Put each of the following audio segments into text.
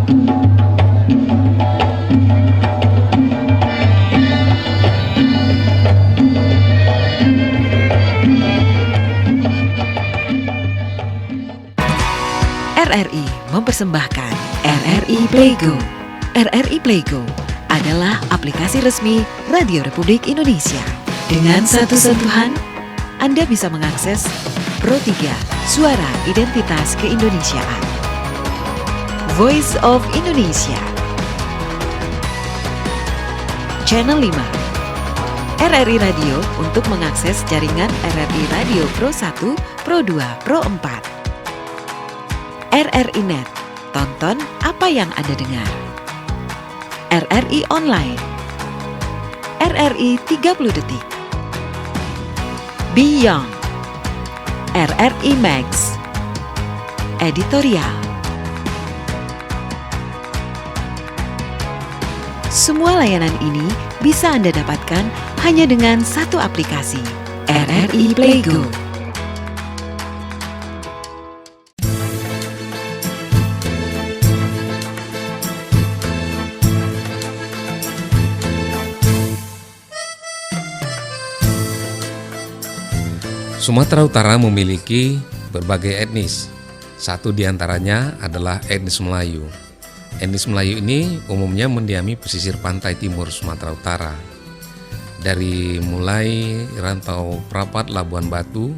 RRI mempersembahkan RRI Playgo. RRI Playgo adalah aplikasi resmi Radio Republik Indonesia. Dengan satu sentuhan, Anda bisa mengakses Pro 3 Suara Identitas Keindonesiaan, Voice of Indonesia, Channel 5, RRI Radio untuk mengakses jaringan RRI Radio Pro 1, Pro 2, Pro 4. RRI Net, tonton apa yang Anda dengar. RRI Online, RRI 30 Detik, Beyond, RRI Max, Editorial. Semua layanan ini bisa Anda dapatkan hanya dengan satu aplikasi, RRI Playgo. Sumatera Utara memiliki berbagai etnis. Satu di antaranya adalah etnis Melayu. Etnis Melayu ini umumnya mendiami pesisir pantai timur Sumatera Utara. Dari mulai rantau Prapat Labuan Batu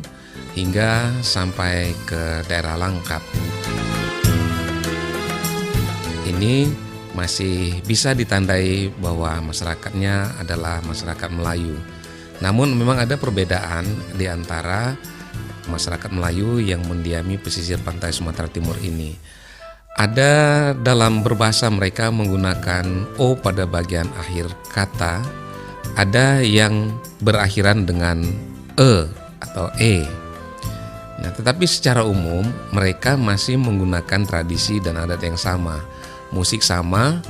hingga sampai ke daerah Langkat. Ini masih bisa ditandai bahwa masyarakatnya adalah masyarakat Melayu. Namun memang ada perbedaan di antara masyarakat Melayu yang mendiami pesisir pantai Sumatera Timur ini. Ada dalam berbahasa mereka menggunakan O pada bagian akhir kata, ada yang berakhiran dengan E atau E. Nah, tetapi secara umum mereka masih menggunakan tradisi dan adat yang sama. Musik sama,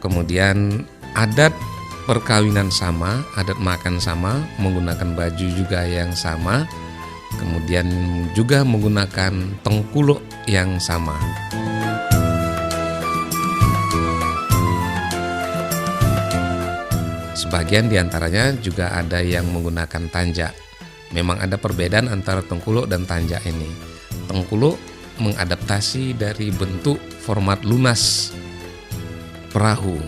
kemudian adat perkawinan sama, adat makan sama, menggunakan baju juga yang sama, kemudian juga menggunakan tengkuluk yang sama. Sebagian diantaranya juga ada yang menggunakan tanjak. Memang ada perbedaan antara tengkuluk dan tanjak ini. Tengkuluk mengadaptasi dari bentuk format lunas perahu.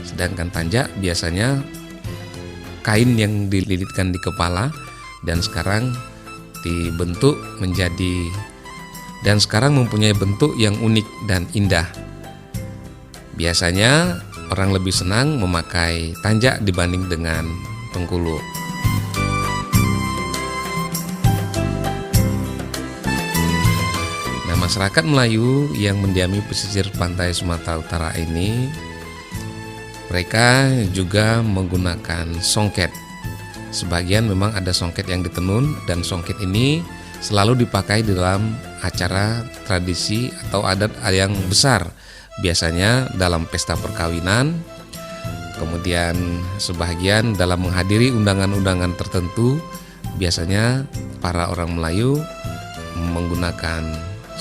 Sedangkan tanjak biasanya kain yang dililitkan di kepala dan sekarang dibentuk menjadi dan sekarang mempunyai bentuk yang unik dan indah. Biasanya orang lebih senang memakai tanjak dibanding dengan tengkuluk. Nah, masyarakat Melayu yang mendiami pesisir pantai Sumatera Utara ini mereka juga menggunakan songket. Sebagian memang ada songket yang ditenun dan songket ini selalu dipakai di dalam acara tradisi atau adat yang besar. Biasanya dalam pesta perkawinan, kemudian sebagian dalam menghadiri undangan-undangan tertentu. Biasanya para orang Melayu menggunakan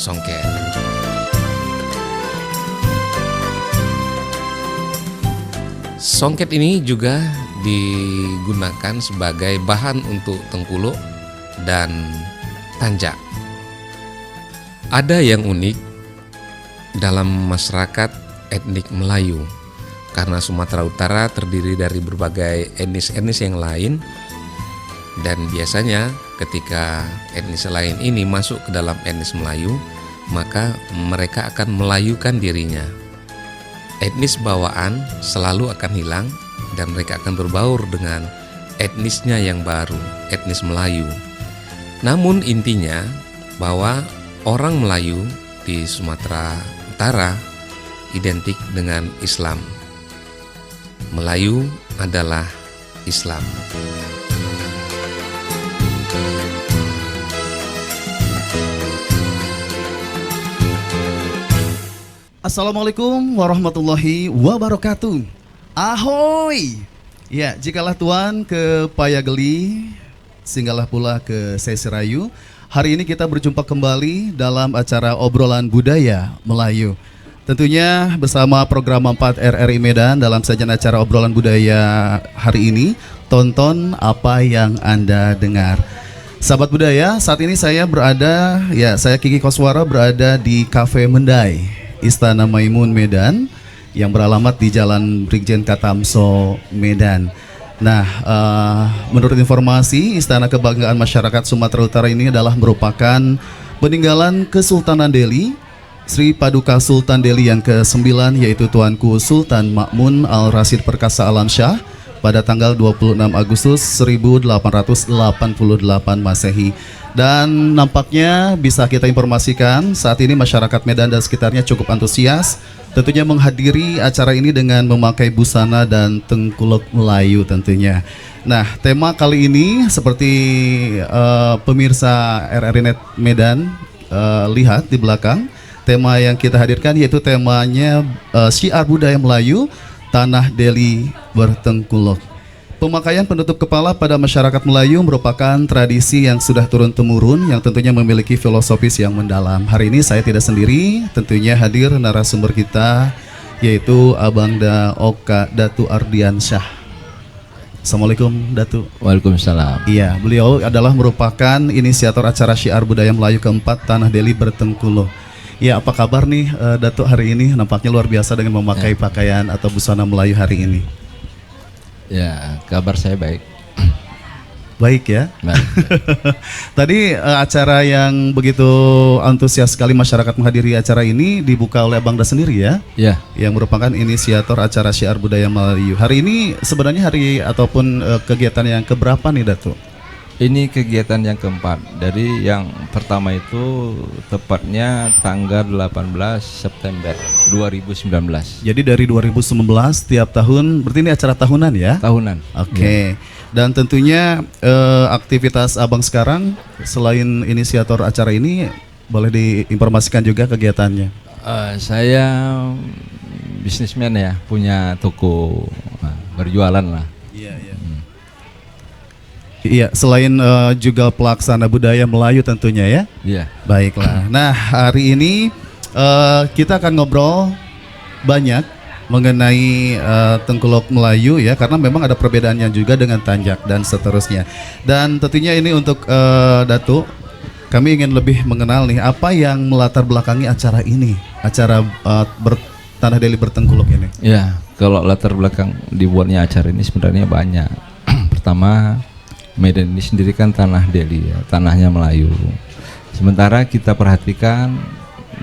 songket. Songket ini juga digunakan sebagai bahan untuk tengkuluk dan tanjak. Ada yang unik dalam masyarakat etnik Melayu, karena Sumatera Utara terdiri dari berbagai etnis-etnis yang lain, dan biasanya ketika etnis lain ini masuk ke dalam etnis Melayu, maka mereka akan melayukan dirinya. Etnis bawaan selalu akan hilang dan mereka akan berbaur dengan etnisnya yang baru, etnis Melayu. Namun intinya bahwa orang Melayu di Sumatera Utara identik dengan Islam. Melayu adalah Islam. Assalamualaikum warahmatullahi wabarakatuh. Ahoy! Ya, jikalah Tuhan ke Payageli, singgahlah pula ke Sesirayu. Hari ini kita berjumpa kembali dalam acara obrolan budaya Melayu. tentunya bersama program 4 RRI Medan dalam sajian acara obrolan budaya hari ini, tonton apa yang Anda dengar. Sahabat budaya, saat ini saya Kiki Koswara berada di Cafe Mendai, Istana Maimun Medan, yang beralamat di Jalan Brigjen Katamso, Medan. Nah, menurut informasi, Istana Kebanggaan Masyarakat Sumatera Utara ini adalah merupakan peninggalan Kesultanan Delhi, Sri Paduka Sultan Delhi yang ke-9, yaitu Tuanku Sultan Ma'mun Al-Rasyid Perkasa Alamsyah pada tanggal 26 Agustus 1888 Masehi. Dan nampaknya bisa kita informasikan saat ini masyarakat Medan dan sekitarnya cukup antusias tentunya menghadiri acara ini dengan memakai busana dan tengkuluk Melayu tentunya. Nah, tema kali ini seperti pemirsa RRI Net Medan lihat di belakang, tema yang kita hadirkan yaitu temanya syiar budaya Melayu, Tanah Delhi Bertengkuluk. Pemakaian penutup kepala pada masyarakat Melayu merupakan tradisi yang sudah turun-temurun yang tentunya memiliki filosofis yang mendalam. Hari ini saya tidak sendiri, tentunya hadir narasumber kita yaitu Abangda Oka Datu Ardiansyah. Assalamualaikum Datu. Waalaikumsalam. Iya, beliau adalah merupakan inisiator acara syiar budaya Melayu keempat Tanah Delhi Bertengkuluk. Ya, apa kabar nih Datu hari ini? Nampaknya luar biasa dengan memakai pakaian atau busana Melayu hari ini. Ya, kabar saya baik. Baik ya. Baik. Tadi acara yang begitu antusias sekali masyarakat menghadiri acara ini dibuka oleh Abangda sendiri ya. Ya, Yang merupakan inisiator acara syiar budaya Melayu. Hari ini sebenarnya hari ataupun kegiatan yang keberapa nih Datu? ini kegiatan yang keempat. Dari yang pertama itu tepatnya tanggal 18 September 2019. Jadi dari 2019 tiap tahun, berarti ini acara tahunan ya? Tahunan. Oke. Dan tentunya aktivitas Abang sekarang selain inisiator acara ini boleh diinformasikan juga kegiatannya. Saya bisnismen ya, punya toko berjualan lah. Iya, iya. Iya, selain juga pelaksana budaya Melayu tentunya ya. Iya. Baiklah. Nah, hari ini kita akan ngobrol banyak mengenai tengkuluk Melayu ya, karena memang ada perbedaannya juga dengan tanjak dan seterusnya. Dan tentunya ini untuk Datu, kami ingin lebih mengenal nih apa yang melatar belakangi acara ini, acara Tanah Delhi Bertengkuluk ini. Ya, kalau latar belakang dibuatnya acara ini sebenarnya banyak. Pertama, Medan ini sendiri kan tanah Delhi ya, tanahnya Melayu. Sementara kita perhatikan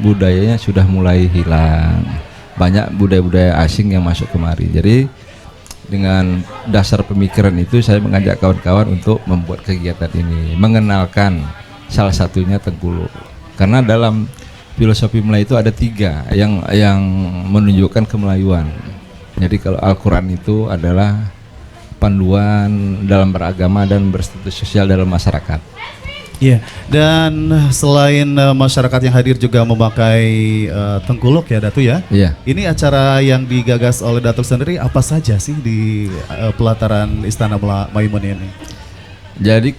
budayanya sudah mulai hilang. Banyak budaya-budaya asing yang masuk kemari. Jadi dengan dasar pemikiran itu saya mengajak kawan-kawan untuk membuat kegiatan ini, mengenalkan salah satunya tengkuluk. Karena dalam filosofi Melayu itu ada 3 yang menunjukkan kemelayuan. Jadi kalau Al-Quran itu adalah panduan dalam beragama dan berstatus sosial dalam masyarakat. Iya, dan selain masyarakat yang hadir juga memakai tengkuluk ya Datu ya. Iya. Ini acara yang digagas oleh Datu sendiri apa saja sih di pelataran Istana Maimun ini? Jadi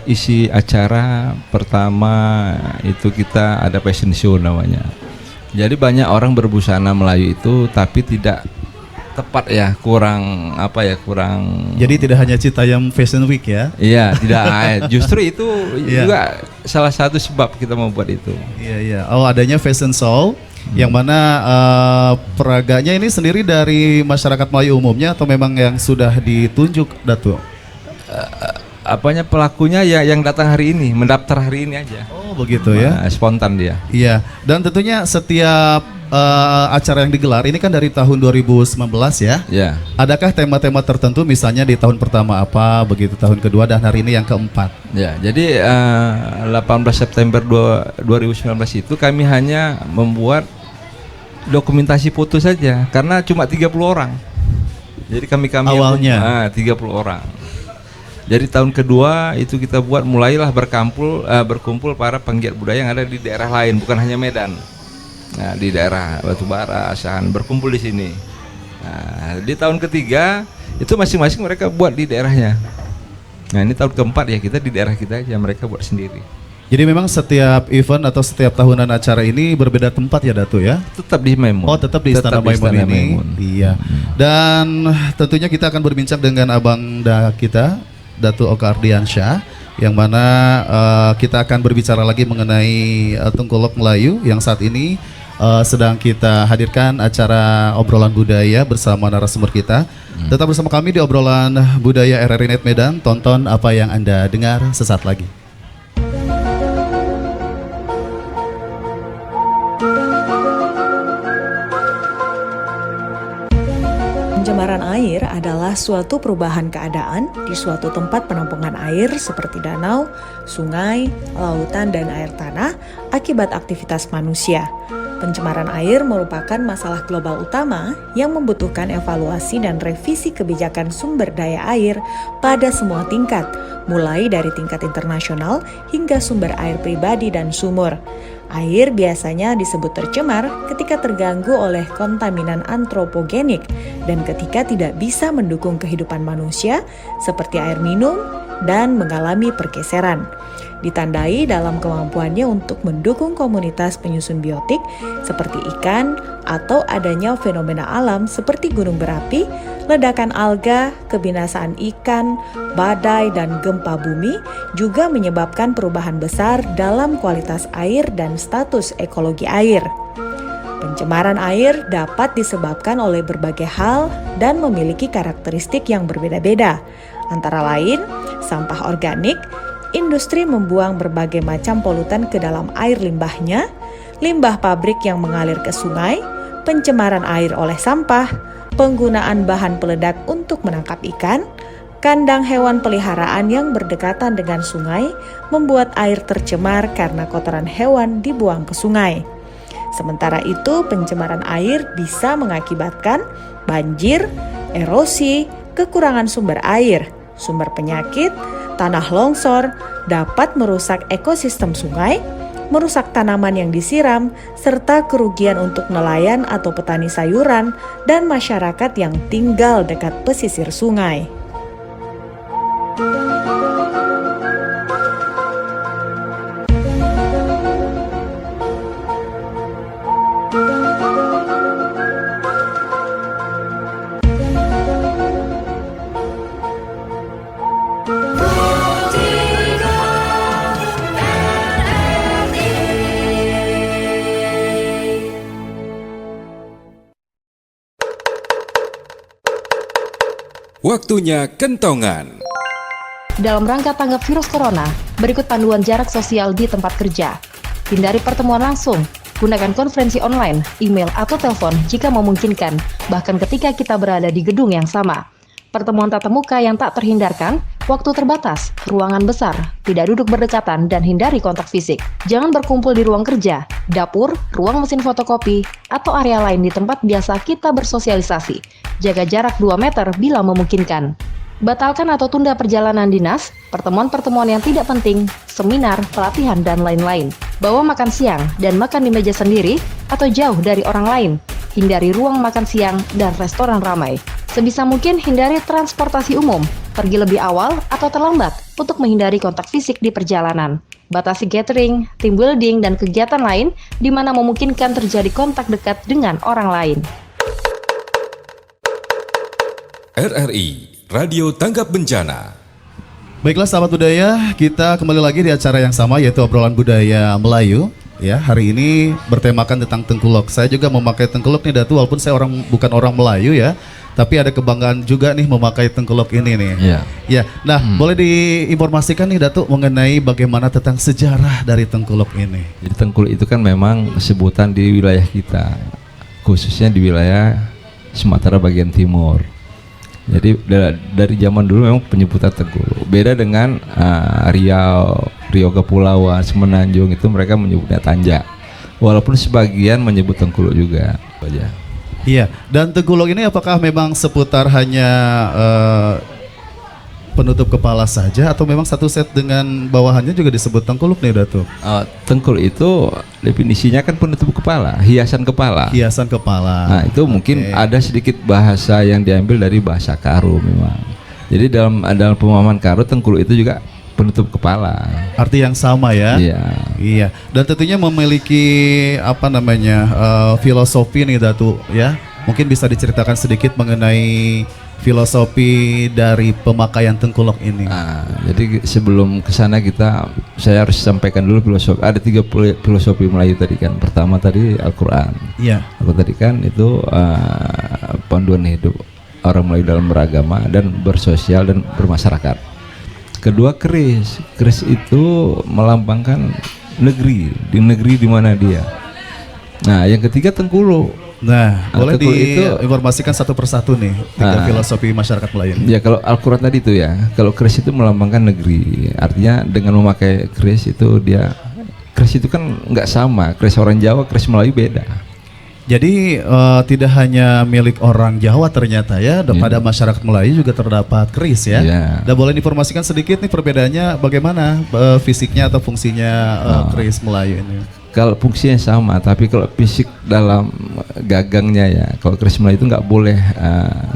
isi acara pertama itu kita ada fashion show namanya. Jadi banyak orang berbusana Melayu itu tapi tidak tepat ya, kurang. Jadi tidak hanya Citayam Fashion Week ya? Iya, tidak. Justru itu juga salah satu sebab kita mau buat itu. Iya, iya. Oh, adanya fashion show yang mana peraganya ini sendiri dari masyarakat Melayu umumnya atau memang yang sudah ditunjuk Datu? Pelakunya ya yang datang hari ini, mendaftar hari ini aja. Oh, begitu ya. Spontan dia. Iya, dan tentunya setiap acara yang digelar ini kan dari tahun 2019 ya. Ya. Adakah tema-tema tertentu misalnya di tahun pertama apa, begitu tahun kedua dan hari ini yang keempat? Ya, jadi 18 September 2019 itu kami hanya membuat dokumentasi foto saja karena cuma 30 orang. Jadi kami awalnya 30 orang. Jadi tahun kedua itu kita buat mulailah berkumpul para penggiat budaya yang ada di daerah lain, bukan hanya Medan. Nah, di daerah Batubara, Asahan berkumpul di sini. Nah, di tahun ketiga itu masing-masing mereka buat di daerahnya. Nah, ini tahun keempat ya kita di daerah kita aja, mereka buat sendiri. Jadi memang setiap event atau setiap tahunan acara ini berbeda tempat ya Datu ya? Tetap di Maimun. Oh tetap di Istana Maimun ini. Iya. Dan tentunya kita akan berbincang dengan abang kita, Datu Oka Ardiansyah, yang mana kita akan berbicara lagi mengenai Tengkulok Melayu yang saat ini sedang kita hadirkan acara obrolan budaya bersama narasumber kita. Tetap bersama kami di obrolan budaya RRI Net Medan. Tonton apa yang Anda dengar sesaat lagi. Pencemaran air adalah suatu perubahan keadaan di suatu tempat penampungan air seperti danau, sungai, lautan, dan air tanah akibat aktivitas manusia. Pencemaran air merupakan masalah global utama yang membutuhkan evaluasi dan revisi kebijakan sumber daya air pada semua tingkat, mulai dari tingkat internasional hingga sumber air pribadi dan sumur. Air biasanya disebut tercemar ketika terganggu oleh kontaminan antropogenik dan ketika tidak bisa mendukung kehidupan manusia seperti air minum dan mengalami pergeseran. Ditandai dalam kemampuannya untuk mendukung komunitas penyusun biotik seperti ikan atau adanya fenomena alam seperti gunung berapi, ledakan alga, kebinasaan ikan, badai, dan gempa bumi juga menyebabkan perubahan besar dalam kualitas air dan status ekologi air. Pencemaran air dapat disebabkan oleh berbagai hal dan memiliki karakteristik yang berbeda-beda. Antara lain, sampah organik, industri membuang berbagai macam polutan ke dalam air limbahnya, limbah pabrik yang mengalir ke sungai, pencemaran air oleh sampah, penggunaan bahan peledak untuk menangkap ikan, kandang hewan peliharaan yang berdekatan dengan sungai membuat air tercemar karena kotoran hewan dibuang ke sungai. Sementara itu, pencemaran air bisa mengakibatkan banjir, erosi, kekurangan sumber air, sumber penyakit, tanah longsor, dapat merusak ekosistem sungai, merusak tanaman yang disiram, serta kerugian untuk nelayan atau petani sayuran dan masyarakat yang tinggal dekat pesisir sungai. Waktunya kentongan. Dalam rangka tanggap virus corona, berikut panduan jarak sosial di tempat kerja. Hindari pertemuan langsung, gunakan konferensi online, email, atau telepon jika memungkinkan, bahkan ketika kita berada di gedung yang sama. Pertemuan tatap muka yang tak terhindarkan, waktu terbatas, ruangan besar, tidak duduk berdekatan, dan hindari kontak fisik. Jangan berkumpul di ruang kerja, dapur, ruang mesin fotokopi, atau area lain di tempat biasa kita bersosialisasi. Jaga jarak 2 meter bila memungkinkan. Batalkan atau tunda perjalanan dinas, pertemuan-pertemuan yang tidak penting, seminar, pelatihan, dan lain-lain. Bawa makan siang dan makan di meja sendiri atau jauh dari orang lain. Hindari ruang makan siang dan restoran ramai. Sebisa mungkin hindari transportasi umum, pergi lebih awal atau terlambat untuk menghindari kontak fisik di perjalanan. Batasi gathering, team building, dan kegiatan lain di mana memungkinkan terjadi kontak dekat dengan orang lain. RRI Radio Tanggap Bencana. Baiklah sahabat budaya, kita kembali lagi di acara yang sama yaitu obrolan budaya Melayu. Ya, hari ini bertemakan tentang Tengkulok. Saya juga memakai Tengkulok nih Datu, walaupun saya bukan orang Melayu ya, tapi ada kebanggaan juga nih memakai Tengkulok ini nih. Iya. Ya, nah boleh diinformasikan nih Datu mengenai bagaimana tentang sejarah dari Tengkulok ini. Jadi Tengkulok itu kan memang sebutan di wilayah kita, khususnya di wilayah Sumatera bagian timur. Jadi dari zaman dulu memang penyebutan Tengkulok. Beda dengan Riau Kepulauan, Semenanjung itu mereka menyebutnya Tanjak. Walaupun sebagian menyebut Tengkulok juga. Aja. Iya, dan Tengkulok ini apakah memang seputar hanya penutup kepala saja atau memang satu set dengan bawahannya juga disebut Tengkulok nih Datu? Tengkulok itu definisinya kan penutup kepala, hiasan kepala. Hiasan kepala. Nah itu mungkin ada sedikit bahasa yang diambil dari bahasa Karo memang. Jadi dalam pemahaman Karo Tengkulok itu juga penutup kepala. Arti yang sama ya. Iya. Iya. Dan tentunya memiliki apa namanya filosofi nih Datu ya. Mungkin bisa diceritakan sedikit mengenai filosofi dari pemakaian tengkulok ini. Jadi sebelum ke sana saya harus sampaikan dulu filosofi. Ada 3 filosofi Melayu tadi kan. Pertama tadi Al-Qur'an. Iya. Al-Qur'an tadi kan itu panduan hidup orang Melayu dalam beragama dan bersosial dan bermasyarakat. Kedua keris. Keris itu melambangkan negeri, di negeri di mana dia. Nah, yang ketiga tengkuluk. Nah, boleh tengkuluk itu diinformasikan satu persatu nih 3 filosofi masyarakat Melayu. Ya, kalau Al-Qur'an tadi itu ya, kalau keris itu melambangkan negeri. Artinya dengan memakai keris itu keris itu kan nggak sama, keris orang Jawa, keris Melayu beda. Jadi tidak hanya milik orang Jawa ternyata ya, pada masyarakat Melayu juga terdapat keris ya. Dan boleh diinformasikan sedikit nih perbedaannya bagaimana fisiknya atau fungsinya keris Melayu ini? Kalau fungsinya sama, tapi kalau fisik dalam gagangnya ya, kalau keris Melayu itu nggak boleh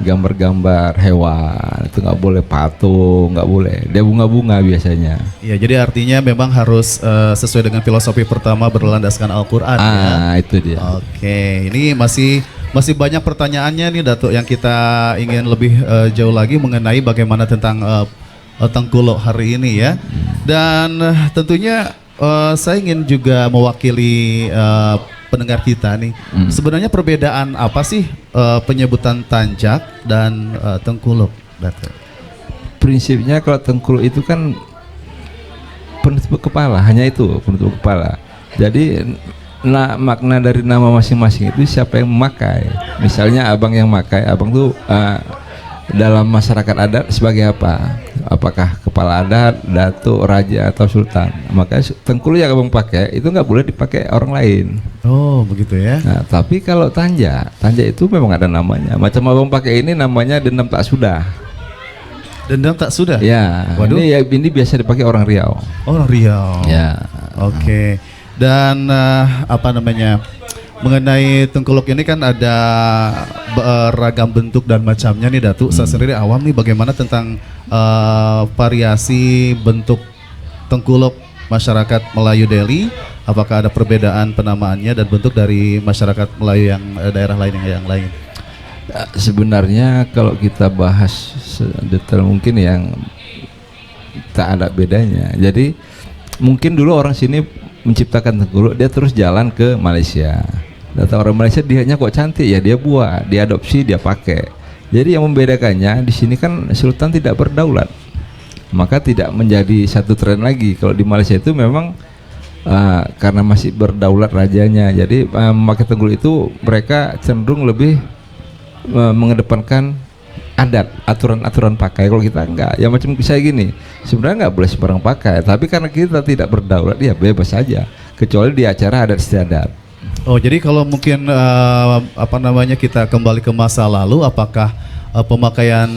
gambar-gambar hewan, itu nggak boleh patung, nggak boleh. Dia bunga-bunga biasanya. Iya, jadi artinya memang harus sesuai dengan filosofi pertama berlandaskan Al-Qur'an ya. Itu dia. Oke, ini masih banyak pertanyaannya nih Datuk yang kita ingin lebih jauh lagi mengenai bagaimana tentang tengkulok hari ini ya. Dan tentunya saya ingin juga mewakili pendengar kita nih. Sebenarnya perbedaan apa sih penyebutan tanjak dan tengkulok, Datuk? Prinsipnya kalau tengkulok itu kan penutup kepala, hanya itu penutup kepala. Jadi makna dari nama masing-masing itu siapa yang memakai. Misalnya abang yang memakai, abang tuh dalam masyarakat adat sebagai apa? Apakah kepala adat, datuk, raja atau sultan? Makanya tengkulok yang abang pakai itu nggak boleh dipakai orang lain. Oh begitu ya. Nah, tapi kalau tanjak itu memang ada namanya. Macam abang pakai ini namanya dendam tak sudah. Dendam tak sudah? Ya. Waduh. Ini biasa dipakai orang Riau. Orang Riau. Ya. Oke. Dan apa namanya? Mengenai tengkulok ini kan ada beragam bentuk dan macamnya nih Datuk. Saya sendiri awam nih bagaimana tentang variasi bentuk tengkulok masyarakat Melayu Deli. Apakah ada perbedaan penamaannya dan bentuk dari masyarakat Melayu yang daerah lain yang lain? Sebenarnya kalau kita bahas detail mungkin yang tak ada bedanya. Jadi mungkin dulu orang sini menciptakan tengkulok, dia terus jalan ke Malaysia. Datang orang Malaysia, dianya kok cantik ya, dia buat, dia adopsi, dia pakai. Jadi yang membedakannya di sini kan sultan tidak berdaulat, maka tidak menjadi satu tren lagi. Kalau di Malaysia itu memang karena masih berdaulat rajanya, jadi memakai tengkulok itu mereka cenderung lebih mengedepankan adat, aturan-aturan pakai. Kalau kita enggak, ya macam saya gini, sebenarnya nggak boleh sembarang pakai, tapi karena kita tidak berdaulat, ya bebas saja, kecuali di acara adat istiadat. Oh, jadi kalau mungkin apa namanya kita kembali ke masa lalu, apakah pemakaian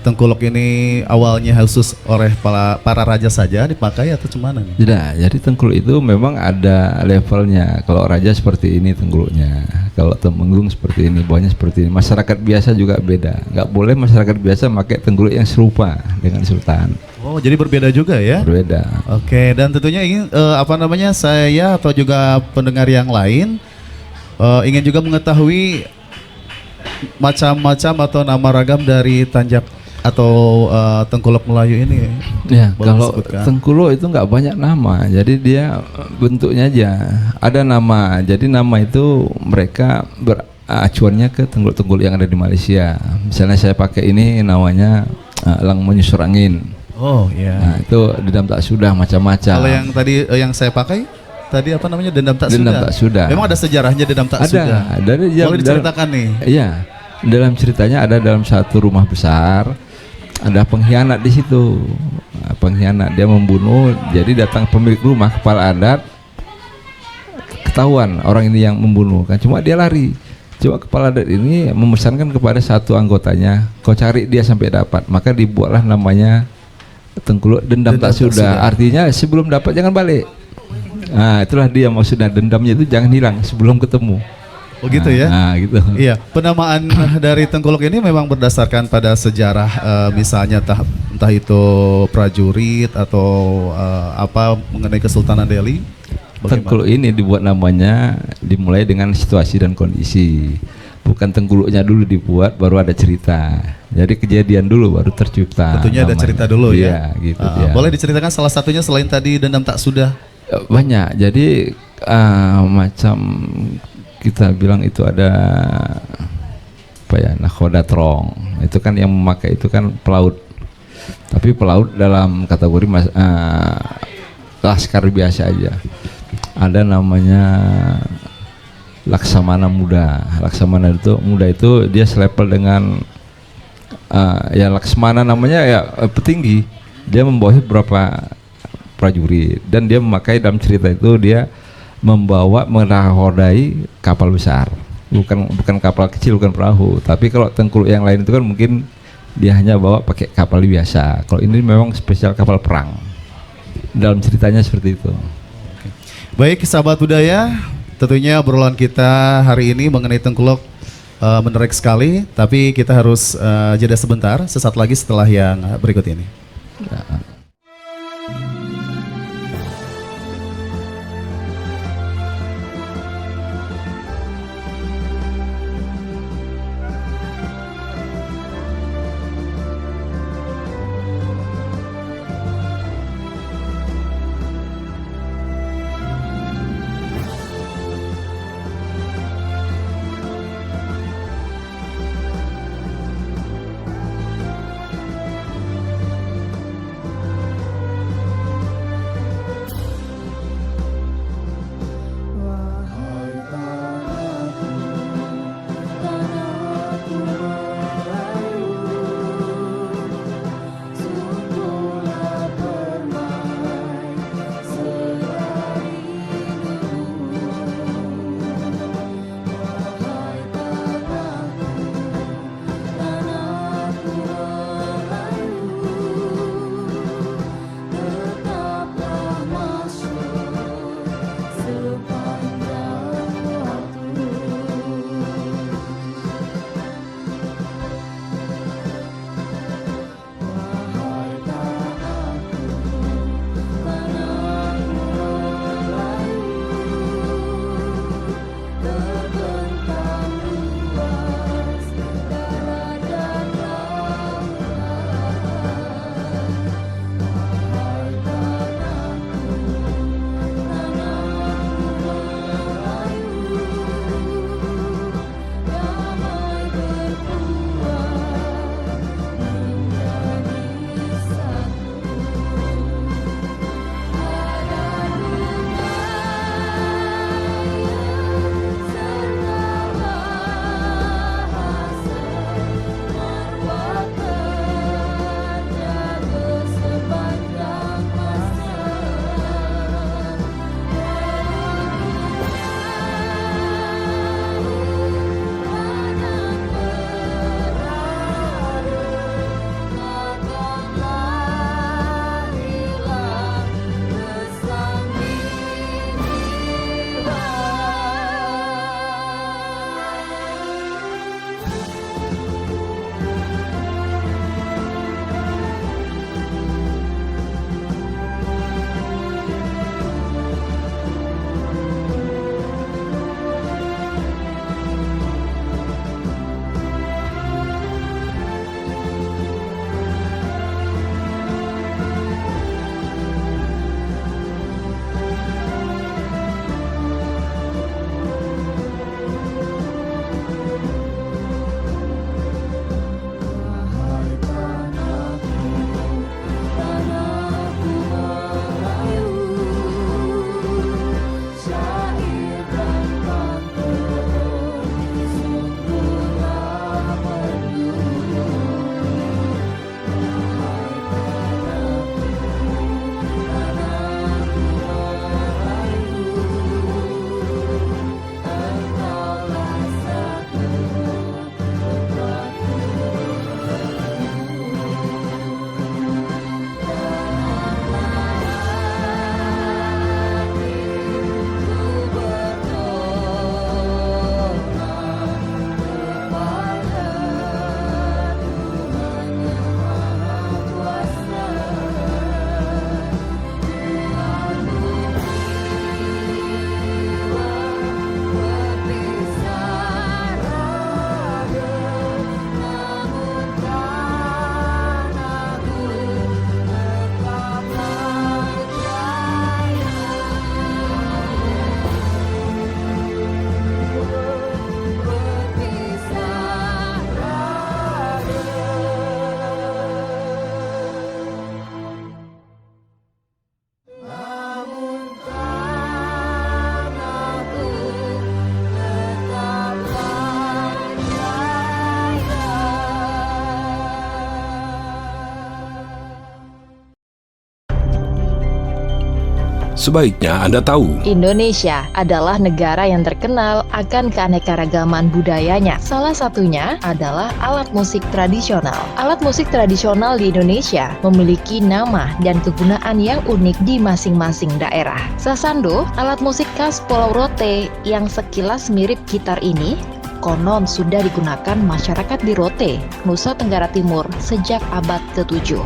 tengkulok ini awalnya khusus oleh para raja saja dipakai atau cuman? Tidak, jadi tengkulok itu memang ada levelnya. Kalau raja seperti ini tengkuloknya, kalau temenggung seperti ini, bawahnya seperti ini. Masyarakat biasa juga beda. Nggak boleh masyarakat biasa pakai tengkulok yang serupa dengan sultan. Oh, jadi berbeda juga ya? Berbeda. Oke, dan tentunya ingin apa namanya saya atau juga pendengar yang lain ingin juga mengetahui macam-macam atau nama ragam dari tanjak atau tengkulok Melayu ini. Ya, boleh kalau disebutkan? tengkulok itu nggak banyak nama, jadi dia bentuknya aja. Ada nama, jadi nama itu mereka beracuannya ke tengkulok-tengkulok yang ada di Malaysia. Misalnya saya pakai ini namanya elang menyusur angin. Oh iya. Nah, itu dendam tak sudah, macam-macam. Kalau yang tadi yang saya pakai tadi apa namanya dendam tak Dendam sudah. tak sudah. Memang ada sejarahnya dendam tak sudah. Ada. Boleh diceritakan nih. Iya. Dalam ceritanya ada dalam satu rumah besar ada pengkhianat di situ. Nah, pengkhianat dia membunuh. Jadi datang pemilik rumah, kepala adat, ketahuan orang ini yang membunuh kan. Cuma dia lari. Cuma kepala adat ini memesankan kepada satu anggotanya, kau cari dia sampai dapat. Maka dibuatlah namanya tengkulok dendam tak sudah. Artinya sebelum dapat jangan balik. Nah, itulah dia maksudnya, dendamnya itu jangan hilang sebelum ketemu. Oh gitu ya? Nah, gitu. Iya, penamaan dari Tengkuluk ini memang berdasarkan pada sejarah, misalnya entah itu prajurit atau apa mengenai Kesultanan Delhi. Bagaimana? Tengkuluk ini dibuat namanya dimulai dengan situasi dan kondisi. Bukan Tengkuluknya dulu dibuat baru ada cerita. Jadi kejadian dulu baru tercipta. Tentunya ada namanya. cerita dulu ya. Iya, gitu ya. Boleh diceritakan salah satunya selain tadi Dendam Tak Sudah? Banyak. Jadi macam kita bilang itu ada apa ya, nakhoda trong. Itu kan yang memakai itu kan pelaut. Tapi pelaut dalam kategori laskar biasa aja. Ada namanya Laksamana Muda. Laksamana itu muda itu dia selepel dengan ya Laksmana namanya ya petinggi. Dia membawahi beberapa prajurit dan dia memakai dalam cerita itu dia membawa menakodai kapal besar, bukan kapal kecil, bukan perahu. Tapi kalau Tengkuluk yang lain itu kan mungkin dia hanya bawa pakai kapal biasa. Kalau ini memang spesial kapal perang. Dalam ceritanya seperti itu. Baik, sahabat budaya, tentunya obrolan kita hari ini mengenai Tengkuluk menarik sekali. Tapi kita harus jeda sebentar, sesaat lagi setelah yang berikut ini. sebaiknya Anda tahu. Indonesia adalah negara yang terkenal akan keanekaragaman budayanya. Salah satunya adalah alat musik tradisional. Alat musik tradisional di Indonesia memiliki nama dan kegunaan yang unik di masing-masing daerah. Sasando, alat musik khas Pulau Rote yang sekilas mirip gitar ini, konon sudah digunakan masyarakat di Rote, Nusa Tenggara Timur sejak abad ke-7.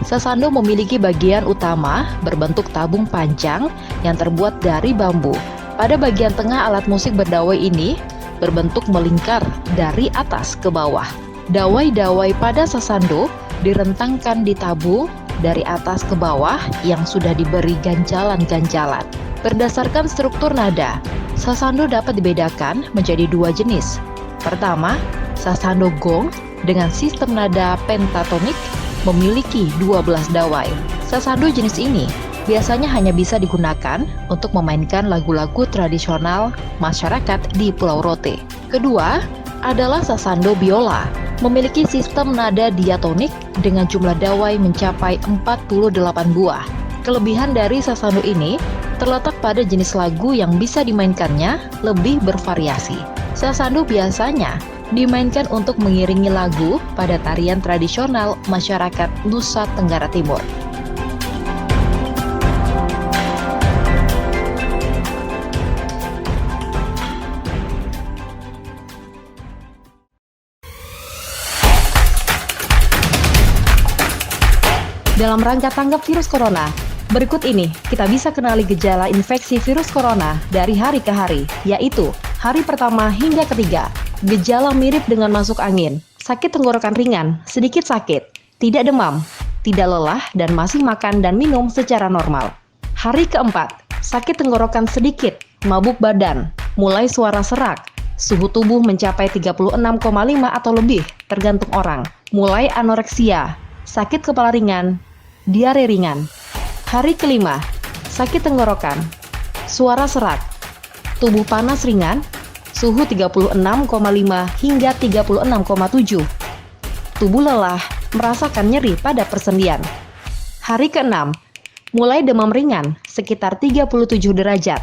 Sasando memiliki bagian utama berbentuk tabung panjang yang terbuat dari bambu. Pada bagian tengah alat musik berdawai ini berbentuk melingkar dari atas ke bawah. Dawai-dawai pada sasando direntangkan di tabung dari atas ke bawah yang sudah diberi ganjalan-ganjalan. Berdasarkan struktur nada, sasando dapat dibedakan menjadi dua jenis. Pertama, sasando gong dengan sistem nada pentatonik memiliki 12 dawai. Sasando jenis ini biasanya hanya bisa digunakan untuk memainkan lagu-lagu tradisional masyarakat di Pulau Rote. Kedua adalah sasando biola, memiliki sistem nada diatonik dengan jumlah dawai mencapai 48 buah. Kelebihan dari sasando ini terletak pada jenis lagu yang bisa dimainkannya lebih bervariasi. Sasando biasanya dimainkan untuk mengiringi lagu pada tarian tradisional masyarakat Nusa Tenggara Timur. Dalam rangka tanggap virus corona, berikut ini kita bisa kenali gejala infeksi virus corona dari hari ke hari, yaitu hari pertama hingga ketiga. Gejala mirip dengan masuk angin, sakit tenggorokan ringan, sedikit sakit, tidak demam, tidak lelah, dan masih makan dan minum secara normal. Hari keempat, sakit tenggorokan sedikit, mabuk badan, mulai suara serak, suhu tubuh mencapai 36,5 atau lebih, tergantung orang, mulai anoreksia, sakit kepala ringan, diare ringan. Hari kelima, sakit tenggorokan, suara serak, tubuh panas ringan, suhu 36,5 hingga 36,7. Tubuh lelah, merasakan nyeri pada persendian. Hari ke-6, mulai demam ringan sekitar 37 derajat.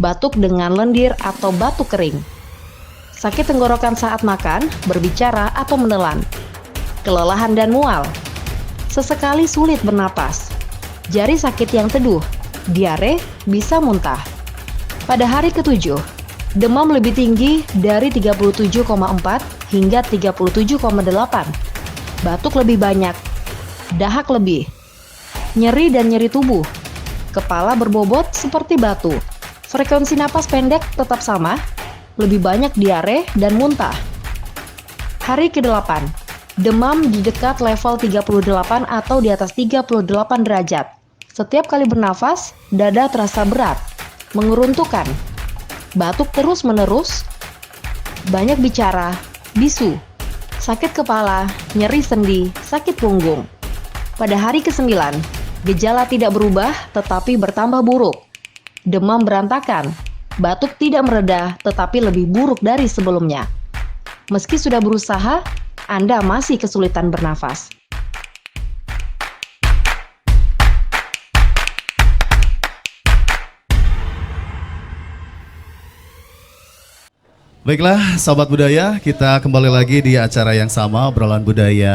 Batuk dengan lendir atau batuk kering. Sakit tenggorokan saat makan, berbicara atau menelan. Kelelahan dan mual. Sesekali sulit bernapas. Jari sakit yang teduh, diare, bisa muntah. Pada hari ke-7, demam lebih tinggi dari 37,4 hingga 37,8. Batuk lebih banyak. Dahak lebih. Nyeri dan nyeri tubuh. Kepala berbobot seperti batu. Frekuensi napas pendek tetap sama. Lebih banyak diare dan muntah. Hari ke-8. Demam di dekat level 38 atau di atas 38 derajat. Setiap kali bernafas, dada terasa berat. Mengeruntukan. Batuk terus-menerus, banyak bicara, bisu, sakit kepala, nyeri sendi, sakit punggung. Pada hari ke-9, gejala tidak berubah tetapi bertambah buruk. Demam berantakan, batuk tidak mereda tetapi lebih buruk dari sebelumnya. Meski sudah berusaha, Anda masih kesulitan bernafas. Baiklah, sahabat budaya, kita kembali lagi di acara yang sama, obrolan budaya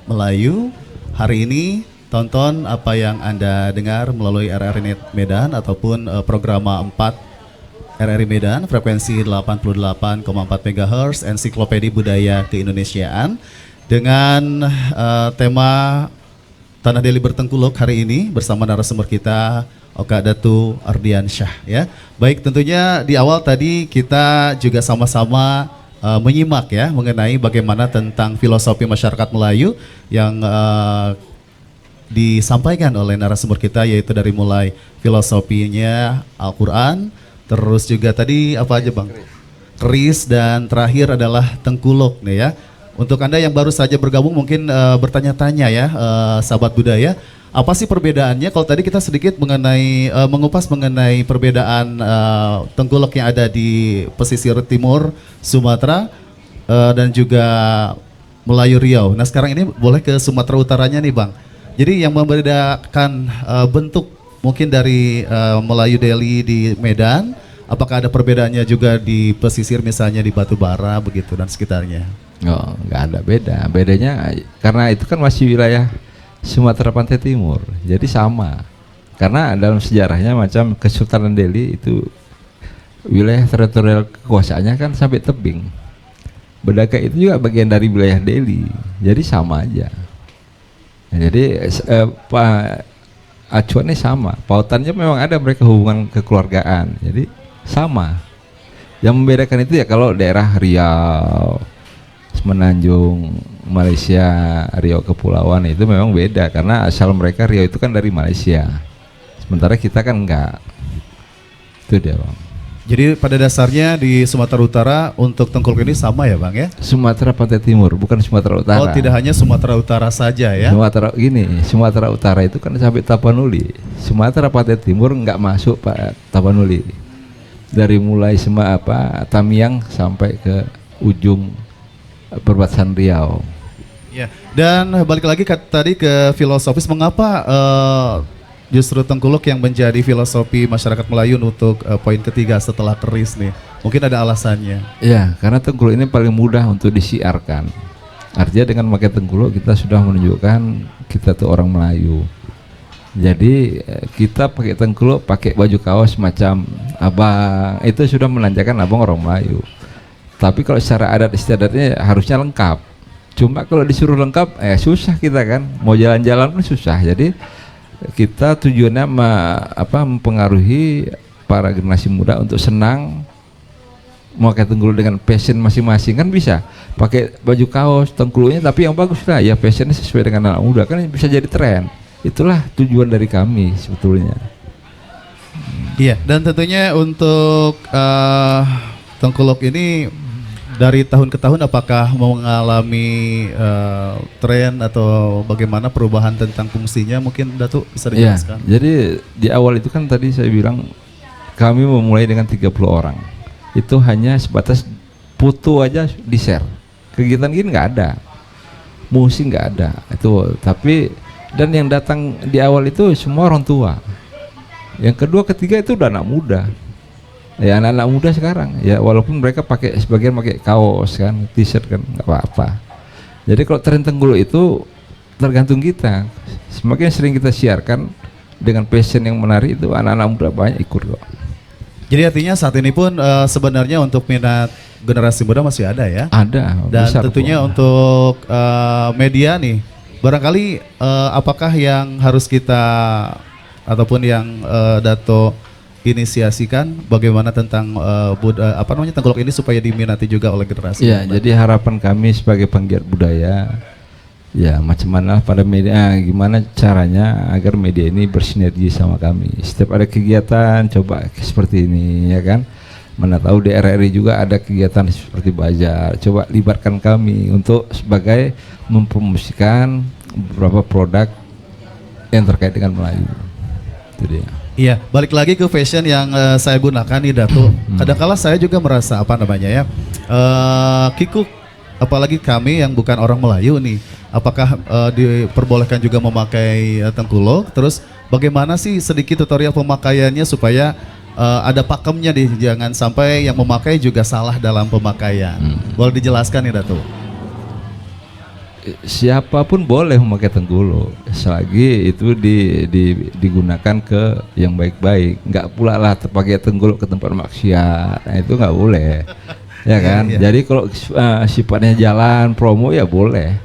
Melayu. Hari ini tonton apa yang Anda dengar melalui RRI Medan ataupun program 4 RRI Medan, frekuensi 88,4 MHz, Ensiklopedia Budaya Keindonesiaan, dengan tema Tanah Deli Bertengkuluk hari ini bersama narasumber kita Oka Datu Ardiansyah, ya. Baik, tentunya di awal tadi kita juga sama-sama menyimak ya mengenai bagaimana tentang filosofi masyarakat Melayu yang disampaikan oleh narasumber kita, yaitu dari mulai filosofinya Al-Quran, terus juga tadi apa aja Bang? Keris, dan terakhir adalah tengkuluk nih ya. Untuk Anda yang baru saja bergabung mungkin bertanya-tanya ya, sahabat budaya, apa sih perbedaannya? Kalau tadi kita sedikit mengenai mengupas mengenai perbedaan tengkuluk yang ada di pesisir timur Sumatera dan juga Melayu Riau. Nah sekarang ini boleh ke Sumatera Utaranya nih Bang. Jadi yang membedakan bentuk mungkin dari Melayu Deli di Medan, apakah ada perbedaannya juga di pesisir misalnya di Batubara begitu dan sekitarnya? Oh, nggak ada beda. Bedanya karena itu kan masih wilayah Sumatera Pantai Timur, jadi sama. Karena dalam sejarahnya macam Kesultanan Delhi itu wilayah teritorial kekuasaannya kan sampai tebing. Bedaka itu juga bagian dari wilayah Delhi, jadi sama aja. Nah, jadi acuannya sama, pautannya memang ada mereka hubungan kekeluargaan, jadi sama. Yang membedakan itu ya kalau daerah Riau, Semenanjung, Malaysia, Riau Kepulauan itu memang beda karena asal mereka Riau itu kan dari Malaysia, sementara kita kan enggak. Itu dia Bang. Jadi pada dasarnya di Sumatera Utara untuk Tengkuluk ini sama ya Bang ya? Sumatera Pantai Timur, bukan Sumatera Utara. Oh, tidak hanya Sumatera Utara saja ya? Sumatera Utara itu kan sampai Tapanuli. Sumatera Pantai Timur enggak masuk Pak Tapanuli. Dari mulai Tamiang sampai ke ujung perbatasan Riau. Ya. Dan balik lagi tadi ke filosofis, mengapa justru Tengkuluk yang menjadi filosofi masyarakat Melayu untuk poin ketiga setelah keris nih? Mungkin ada alasannya. Ya, karena Tengkuluk ini paling mudah untuk disiarkan. Artinya dengan memakai Tengkuluk kita sudah menunjukkan kita tuh orang Melayu. Jadi kita pakai Tengkuluk, pakai baju kaos macam abang, itu sudah menandakan abang orang Melayu. Tapi kalau secara adat istiadatnya harusnya lengkap. Cuma kalau disuruh lengkap, susah kita kan. Mau jalan-jalan pun susah. Jadi kita tujuannya mempengaruhi para generasi muda untuk senang memakai Tengkuluk dengan passion masing-masing. Kan bisa pakai baju kaos Tengkuluknya tapi yang bagus lah ya, passionnya sesuai dengan anak muda, kan bisa jadi tren. Itulah tujuan dari kami sebetulnya. Iya, dan tentunya untuk Tengkuluk ini dari tahun ke tahun apakah mengalami tren atau bagaimana perubahan tentang fungsinya, mungkin Datuk bisa dijelaskan? Ya, jadi di awal itu kan tadi saya bilang kami memulai dengan 30 orang. Itu hanya sebatas foto aja di-share. Kegiatan gini nggak ada. Musik nggak ada. Itu tapi dan yang datang di awal itu semua orang tua. Yang kedua, ketiga itu udah anak muda. Ya anak-anak muda sekarang ya, walaupun mereka sebagian pakai kaos kan, t-shirt kan, nggak apa-apa. Jadi kalau tren Tengkuluk itu tergantung kita. Semakin sering kita siarkan dengan passion yang menarik itu, anak-anak muda banyak ikut kok. Jadi artinya saat ini pun sebenarnya untuk minat generasi muda masih ada ya? Ada. Dan tentunya untuk media nih, barangkali apakah yang harus kita ataupun yang Dato inisiasikan bagaimana tentang Tengkuluk ini supaya diminati juga oleh generasi ya, muda. Jadi harapan kami sebagai penggiat budaya ya macam mana pada media, gimana caranya agar media ini bersinergi sama kami. Setiap ada kegiatan coba seperti ini ya kan, mana tahu di RRI juga ada kegiatan seperti bazar, coba libatkan kami untuk sebagai mempromosikan beberapa produk yang terkait dengan Melayu. Itu dia. Iya, balik lagi ke fashion yang saya gunakan nih Datuk. Kadangkala saya juga merasa kikuk, apalagi kami yang bukan orang Melayu nih. Apakah diperbolehkan juga memakai Tengkuluk? Terus bagaimana sih sedikit tutorial pemakaiannya supaya ada pakemnya nih, jangan sampai yang memakai juga salah dalam pemakaian. Boleh dijelaskan nih Datuk? Siapapun boleh memakai Tengkuluk selagi itu digunakan ke yang baik-baik. Nggak pula lah pakai Tengkuluk ke tempat maksiat, nah, itu nggak boleh ya kan. Jadi kalau sifatnya jalan promo ya boleh.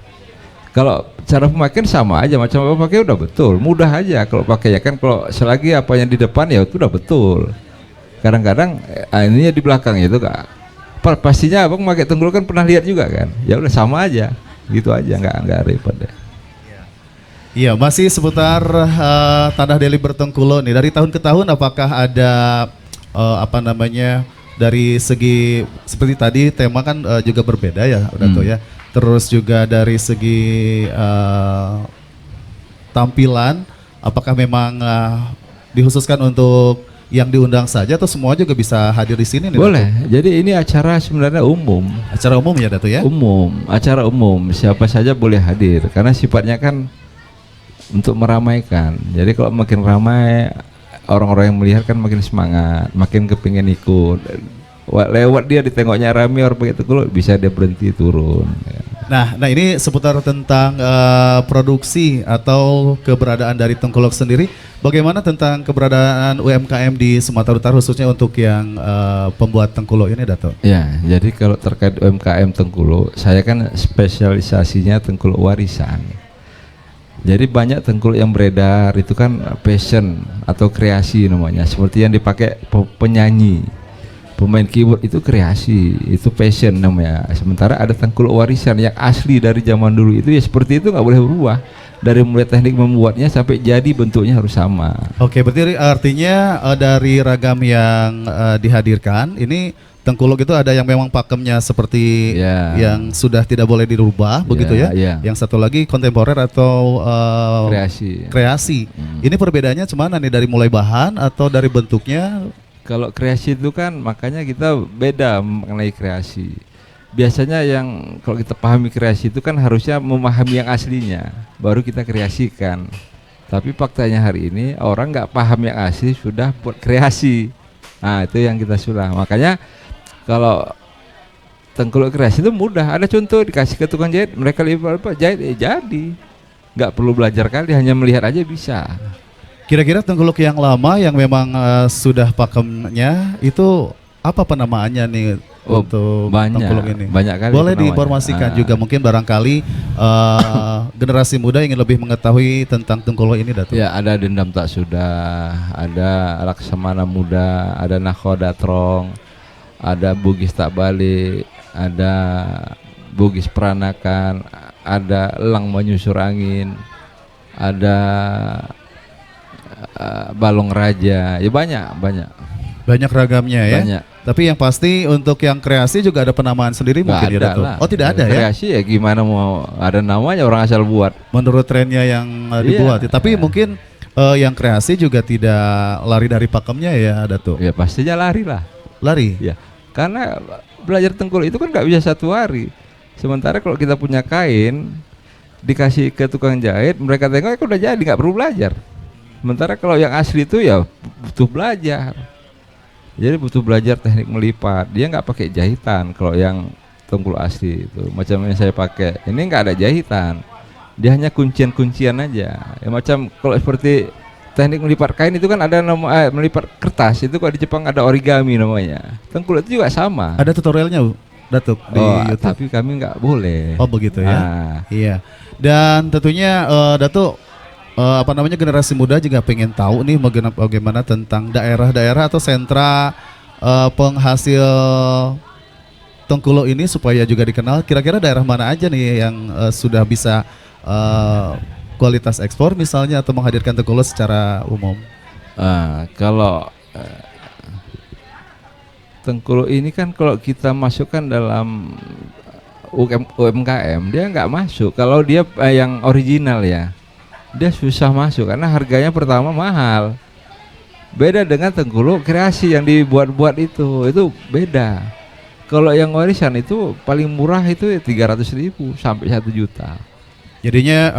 Kalau cara pemakaian sama aja, macam apa pakai udah betul, mudah aja kalau pakai ya kan. Kalau selagi apa yang di depan ya itu udah betul. Kadang-kadang ini di belakang itu kak, pastinya abang pakai Tengkuluk kan pernah lihat juga kan, ya udah sama aja gitu aja, nggak repot deh. Iya, masih seputar Tanah Deli Bertengkuluk nih. Dari tahun ke tahun apakah ada dari segi seperti tadi tema kan juga berbeda ya Dato ya. Terus juga dari segi tampilan apakah memang dikhususkan untuk yang diundang saja atau semua juga bisa hadir di sini nih? Boleh. Dato? Jadi ini acara sebenarnya umum. Acara umum ya Dato ya? Umum, acara umum, siapa saja boleh hadir karena sifatnya kan untuk meramaikan. Jadi kalau makin ramai orang-orang yang melihat kan makin semangat, makin kepingin ikut. Lewat dia ditengoknya rame orang pakai Tengkuluk, bisa dia berhenti turun. Nah ini seputar tentang produksi atau keberadaan dari Tengkuluk sendiri. Bagaimana tentang keberadaan UMKM di Sumatera Utara khususnya untuk yang pembuat Tengkuluk ini, Dato? Ya, jadi kalau terkait UMKM Tengkuluk, saya kan spesialisasinya Tengkuluk warisan. Jadi banyak Tengkuluk yang beredar itu kan passion atau kreasi namanya, seperti yang dipakai penyanyi. Pemain keyboard itu kreasi, itu passion namanya. Sementara ada Tengkuluk warisan yang asli dari zaman dulu itu ya seperti itu, nggak boleh berubah. Dari mulai teknik membuatnya sampai jadi bentuknya harus sama. Oke, berarti artinya dari ragam yang dihadirkan ini Tengkuluk itu ada yang memang pakemnya seperti yang sudah tidak boleh dirubah, begitu ya? Yang satu lagi kontemporer atau kreasi. Ini perbedaannya cemana nih, dari mulai bahan atau dari bentuknya? Kalau kreasi itu kan makanya kita beda mengenai kreasi. Biasanya yang kalau kita pahami kreasi itu kan harusnya memahami yang aslinya, baru kita kreasikan. Tapi faktanya hari ini orang nggak paham yang asli sudah buat kreasi. Nah itu yang kita sulah. Makanya kalau Tengkuluk kreasi itu mudah. Ada contoh, dikasih ke tukang jahit, mereka lipat jahit jadi. Nggak perlu belajar kali, hanya melihat aja bisa. Kira-kira Tengkuluk yang lama yang memang sudah pakemnya itu apa penamaannya nih untuk Tengkuluk ini? Banyak kali. Boleh diinformasikan juga, mungkin barangkali generasi muda ingin lebih mengetahui tentang Tengkuluk ini, Datuk. Ya, ada Dendam Tak Sudah, ada Laksamana Muda, ada Nakhoda Trong, ada Bugis Tak Balik, ada Bugis Peranakan, ada Elang Menyusur Angin, ada Balong Raja, ya banyak ragamnya ya. Banyak. Tapi yang pasti untuk yang kreasi juga ada penamaan sendiri mungkin ya, Datuk? Oh tidak ada ya? Kreasi ya gimana mau ada namanya, orang asal buat. Menurut trennya yang dibuat. Tapi mungkin yang kreasi juga tidak lari dari pakemnya ya, Datuk? Ya pastinya lari lah. Lari? Ya, karena belajar Tengkuluk itu kan nggak bisa satu hari. Sementara kalau kita punya kain dikasih ke tukang jahit, mereka tengok udah jadi, nggak perlu belajar. Sementara kalau yang asli itu ya butuh belajar. Jadi butuh belajar teknik melipat. Dia nggak pakai jahitan. Kalau yang Tengkuluk asli itu macam yang saya pakai, ini nggak ada jahitan. Dia hanya kuncian-kuncian aja. Ya, macam kalau seperti teknik melipat kain itu kan ada nama melipat kertas, itu kalau di Jepang ada origami namanya. Tengkuluk itu juga sama. Ada tutorialnya, Datuk, di YouTube? Tapi kami nggak boleh. Oh begitu ya. Iya. Dan tentunya Datuk, generasi muda juga pengen tahu nih bagaimana tentang daerah-daerah atau sentra penghasil Tengkuluk ini supaya juga dikenal. Kira-kira daerah mana aja nih yang sudah bisa kualitas ekspor misalnya atau menghadirkan Tengkuluk secara umum? Kalau Tengkuluk ini kan kalau kita masukkan dalam UMKM dia nggak masuk. Kalau dia yang original ya, dia susah masuk karena harganya pertama mahal. Beda dengan Tengkuluk kreasi yang dibuat-buat itu beda. Kalau yang warisan itu paling murah itu 300.000 sampai 1 juta. Jadinya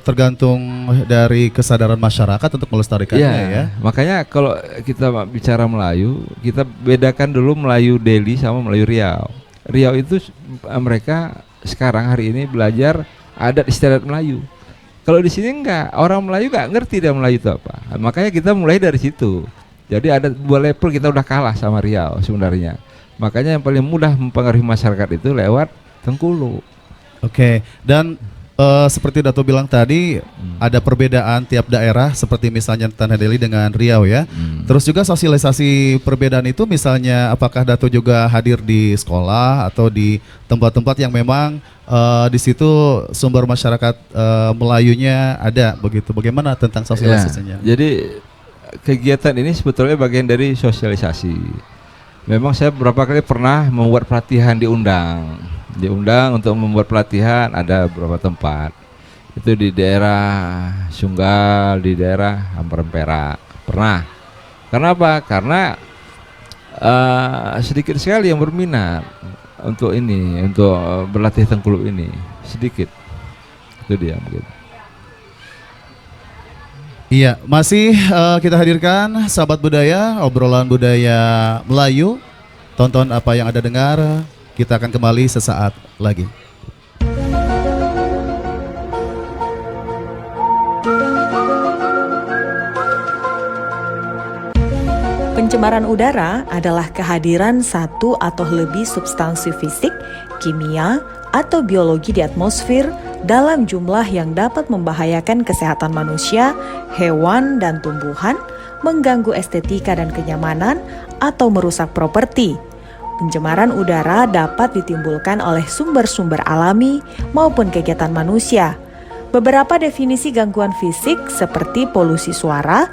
tergantung dari kesadaran masyarakat untuk melestarikannya ya. Makanya kalau kita bicara Melayu, kita bedakan dulu Melayu Deli sama Melayu Riau. Riau itu mereka sekarang hari ini belajar adat istiadat Melayu. Kalau di sini enggak, orang Melayu enggak ngerti dia Melayu itu apa. Makanya kita mulai dari situ. Jadi ada 2 level kita udah kalah sama Riau sebenarnya. Makanya yang paling mudah mempengaruhi masyarakat itu lewat Tengkuluk. Oke, dan seperti Dato bilang tadi ada perbedaan tiap daerah seperti misalnya Tanah Deli dengan Riau ya. Terus juga sosialisasi perbedaan itu misalnya apakah Dato juga hadir di sekolah atau di tempat-tempat yang memang di situ sumber masyarakat Melayunya ada begitu. Bagaimana tentang sosialisasinya? Jadi kegiatan ini sebetulnya bagian dari sosialisasi. Memang saya beberapa kali pernah membuat pelatihan diundang untuk membuat pelatihan, ada beberapa tempat. Itu di daerah Sunggal, di daerah Hamparan Perak. Pernah. Karena apa? Karena sedikit sekali yang berminat untuk berlatih Tengkuluk ini. Sedikit. Itu dia begitu. Iya, masih kita hadirkan sahabat budaya, obrolan budaya Melayu. Tonton apa yang Anda dengar, kita akan kembali sesaat lagi. Pencemaran udara adalah kehadiran satu atau lebih substansi fisik, kimia, atau biologi di atmosfer dalam jumlah yang dapat membahayakan kesehatan manusia, hewan, dan tumbuhan, mengganggu estetika dan kenyamanan, atau merusak properti. Pencemaran udara dapat ditimbulkan oleh sumber-sumber alami maupun kegiatan manusia. Beberapa definisi gangguan fisik seperti polusi suara,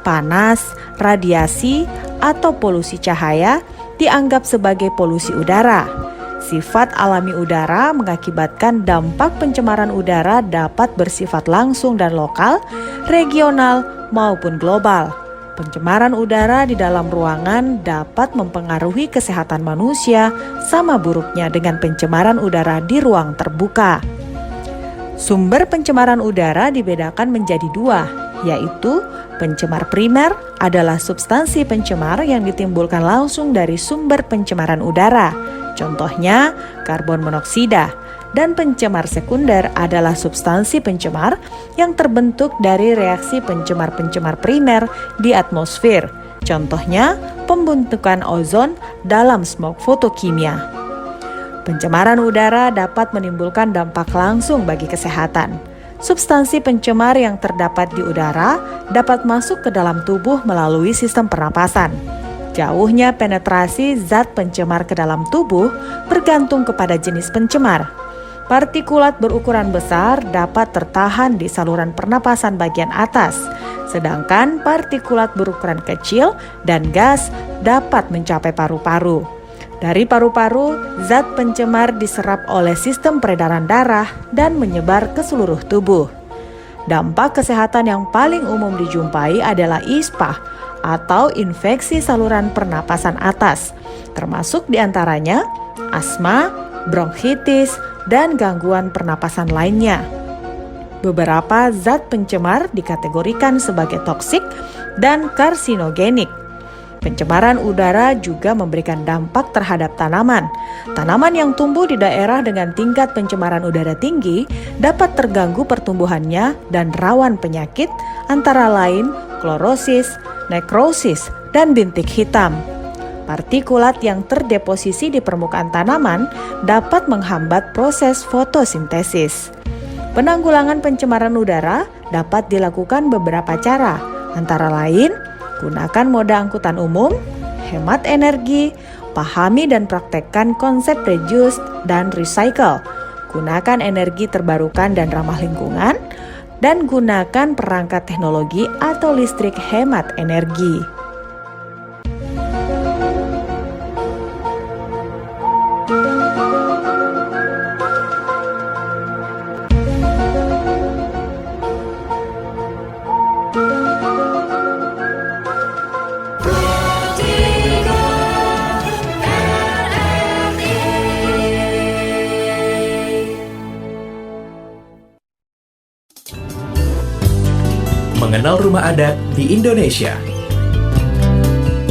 panas, radiasi, atau polusi cahaya dianggap sebagai polusi udara. Sifat alami udara mengakibatkan dampak pencemaran udara dapat bersifat langsung dan lokal, regional, maupun global. Pencemaran udara di dalam ruangan dapat mempengaruhi kesehatan manusia sama buruknya dengan pencemaran udara di ruang terbuka. Sumber pencemaran udara dibedakan menjadi dua, yaitu pencemar primer adalah substansi pencemar yang ditimbulkan langsung dari sumber pencemaran udara, contohnya karbon monoksida, dan pencemar sekunder adalah substansi pencemar yang terbentuk dari reaksi pencemar-pencemar primer di atmosfer, contohnya pembentukan ozon dalam smog fotokimia. Pencemaran udara dapat menimbulkan dampak langsung bagi kesehatan. Substansi pencemar yang terdapat di udara dapat masuk ke dalam tubuh melalui sistem pernapasan. Jauhnya penetrasi zat pencemar ke dalam tubuh bergantung kepada jenis pencemar. Partikulat berukuran besar dapat tertahan di saluran pernapasan bagian atas, sedangkan partikulat berukuran kecil dan gas dapat mencapai paru-paru. Dari paru-paru, zat pencemar diserap oleh sistem peredaran darah dan menyebar ke seluruh tubuh. Dampak kesehatan yang paling umum dijumpai adalah ISPA atau infeksi saluran pernapasan atas, termasuk diantaranya asma, bronkitis, dan gangguan pernapasan lainnya. Beberapa zat pencemar dikategorikan sebagai toksik dan karsinogenik. Pencemaran udara juga memberikan dampak terhadap tanaman. Tanaman yang tumbuh di daerah dengan tingkat pencemaran udara tinggi dapat terganggu pertumbuhannya dan rawan penyakit antara lain klorosis, nekrosis, dan bintik hitam. Partikulat yang terdeposisi di permukaan tanaman dapat menghambat proses fotosintesis. Penanggulangan pencemaran udara dapat dilakukan beberapa cara, antara lain gunakan moda angkutan umum, hemat energi, pahami dan praktekkan konsep reduce dan recycle, gunakan energi terbarukan dan ramah lingkungan, dan gunakan perangkat teknologi atau listrik hemat energi. Mengenal rumah adat di Indonesia.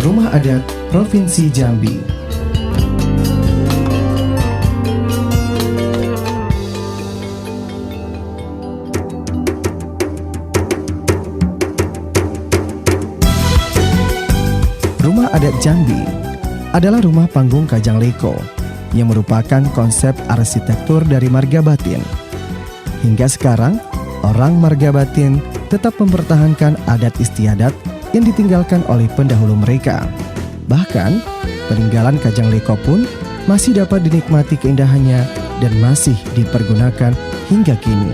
Rumah Adat Provinsi Jambi. Rumah Adat Jambi adalah rumah panggung Kajang Leko yang merupakan konsep arsitektur dari Marga Batin. Hingga sekarang, orang Marga Batin tetap mempertahankan adat istiadat yang ditinggalkan oleh pendahulu mereka. Bahkan, peninggalan Kajang Leko pun masih dapat dinikmati keindahannya dan masih dipergunakan hingga kini.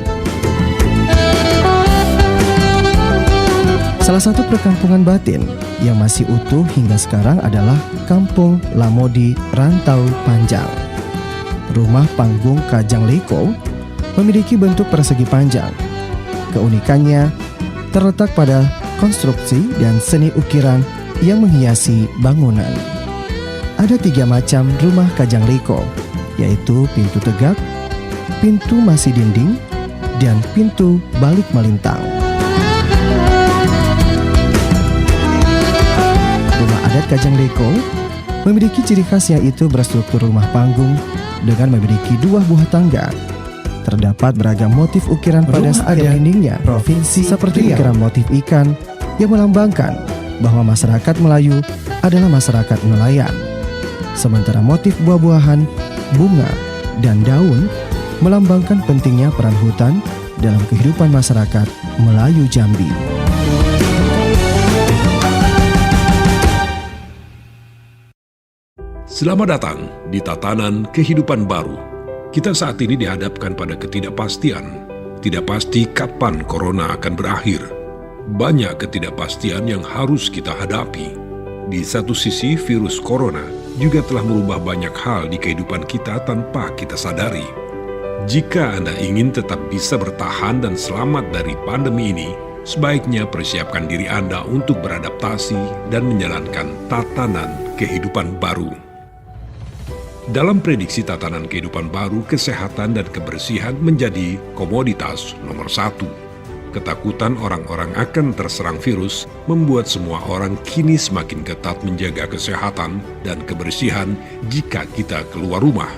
Salah satu perkampungan batin yang masih utuh hingga sekarang adalah Kampung Lamodi Rantau Panjang. Rumah panggung Kajang Leko memiliki bentuk persegi panjang. Keunikannya terletak pada konstruksi dan seni ukiran yang menghiasi bangunan. Ada 3 macam rumah Kajang Leko, yaitu pintu tegak, pintu masi dinding, dan pintu balik melintang. adat Kajang Leko memiliki ciri khas yaitu berstruktur rumah panggung dengan memiliki 2 buah tangga. Terdapat beragam motif ukiran pada setiap dindingnya, Provinsi seperti Riau. ukiran motif ikan yang melambangkan bahwa masyarakat Melayu adalah masyarakat nelayan. Sementara motif buah-buahan, bunga, dan daun melambangkan pentingnya peran hutan dalam kehidupan masyarakat Melayu Jambi. Selamat datang di tatanan kehidupan baru. Kita saat ini dihadapkan pada ketidakpastian. Tidak pasti kapan corona akan berakhir. Banyak ketidakpastian yang harus kita hadapi. Di satu sisi, virus corona juga telah merubah banyak hal di kehidupan kita tanpa kita sadari. Jika Anda ingin tetap bisa bertahan dan selamat dari pandemi ini, sebaiknya persiapkan diri Anda untuk beradaptasi dan menjalankan tatanan kehidupan baru. Dalam prediksi tatanan kehidupan baru, kesehatan dan kebersihan menjadi komoditas nomor 1. Ketakutan orang-orang akan terserang virus membuat semua orang kini semakin ketat menjaga kesehatan dan kebersihan jika kita keluar rumah.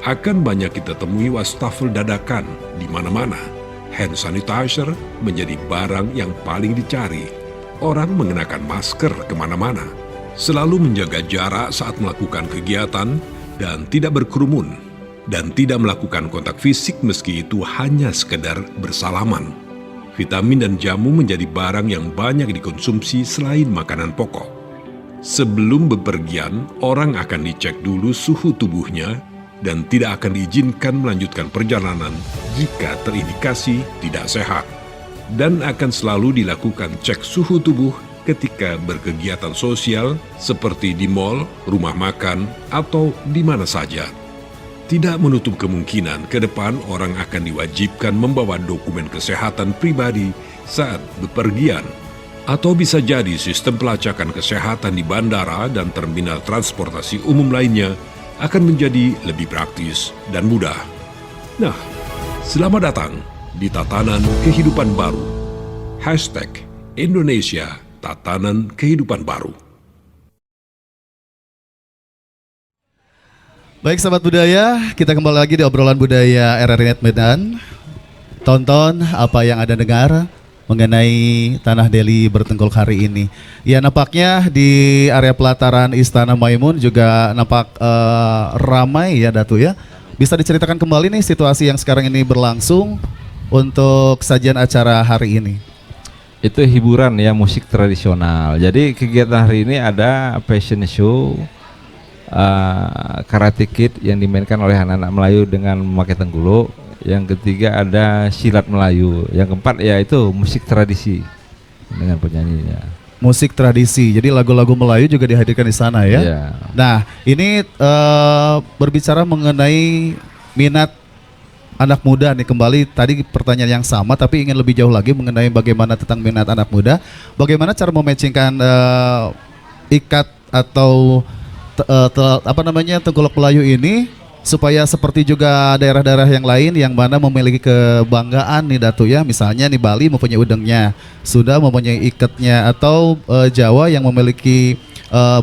Akan banyak kita temui wastafel dadakan di mana-mana. Hand sanitizer menjadi barang yang paling dicari. Orang mengenakan masker kemana-mana. Selalu menjaga jarak saat melakukan kegiatan dan tidak berkerumun, dan tidak melakukan kontak fisik meski itu hanya sekedar bersalaman. Vitamin dan jamu menjadi barang yang banyak dikonsumsi selain makanan pokok. Sebelum bepergian, orang akan dicek dulu suhu tubuhnya dan tidak akan diizinkan melanjutkan perjalanan jika terindikasi tidak sehat. Dan akan selalu dilakukan cek suhu tubuh ketika berkegiatan sosial seperti di mal, rumah makan, atau di mana saja. Tidak menutup kemungkinan ke depan orang akan diwajibkan membawa dokumen kesehatan pribadi saat bepergian. Atau bisa jadi sistem pelacakan kesehatan di bandara dan terminal transportasi umum lainnya akan menjadi lebih praktis dan mudah. Nah, selamat datang di tatanan kehidupan baru. #Indonesia Tatanan Kehidupan Baru. Baik sahabat budaya, kita kembali lagi di obrolan budaya RRI Net Medan. Tonton apa yang Anda dengar mengenai Tanah Deli Bertengkuluk hari ini. Ya, nampaknya di area pelataran Istana Maimun juga nampak ramai ya Datu ya. Bisa diceritakan kembali nih situasi yang sekarang ini berlangsung untuk sajian acara hari ini? Itu hiburan ya, musik tradisional. Jadi kegiatan hari ini ada fashion show, Karate Kid yang dimainkan oleh anak-anak Melayu dengan memakai tengguluk. Yang ketiga ada silat Melayu. Yang keempat yaitu musik tradisi dengan penyanyi ya. Musik tradisi, jadi lagu-lagu Melayu juga dihadirkan di sana ya. Yeah. Nah, ini berbicara mengenai minat anak muda nih, kembali tadi pertanyaan yang sama tapi ingin lebih jauh lagi mengenai bagaimana tentang minat anak muda. Bagaimana cara mematchingkan ikat atau tengguluk Melayu ini supaya seperti juga daerah-daerah yang lain yang mana memiliki kebanggaan nih Datu ya. Misalnya nih Bali mempunyai udengnya, sudah mempunyai ikatnya, atau Jawa yang memiliki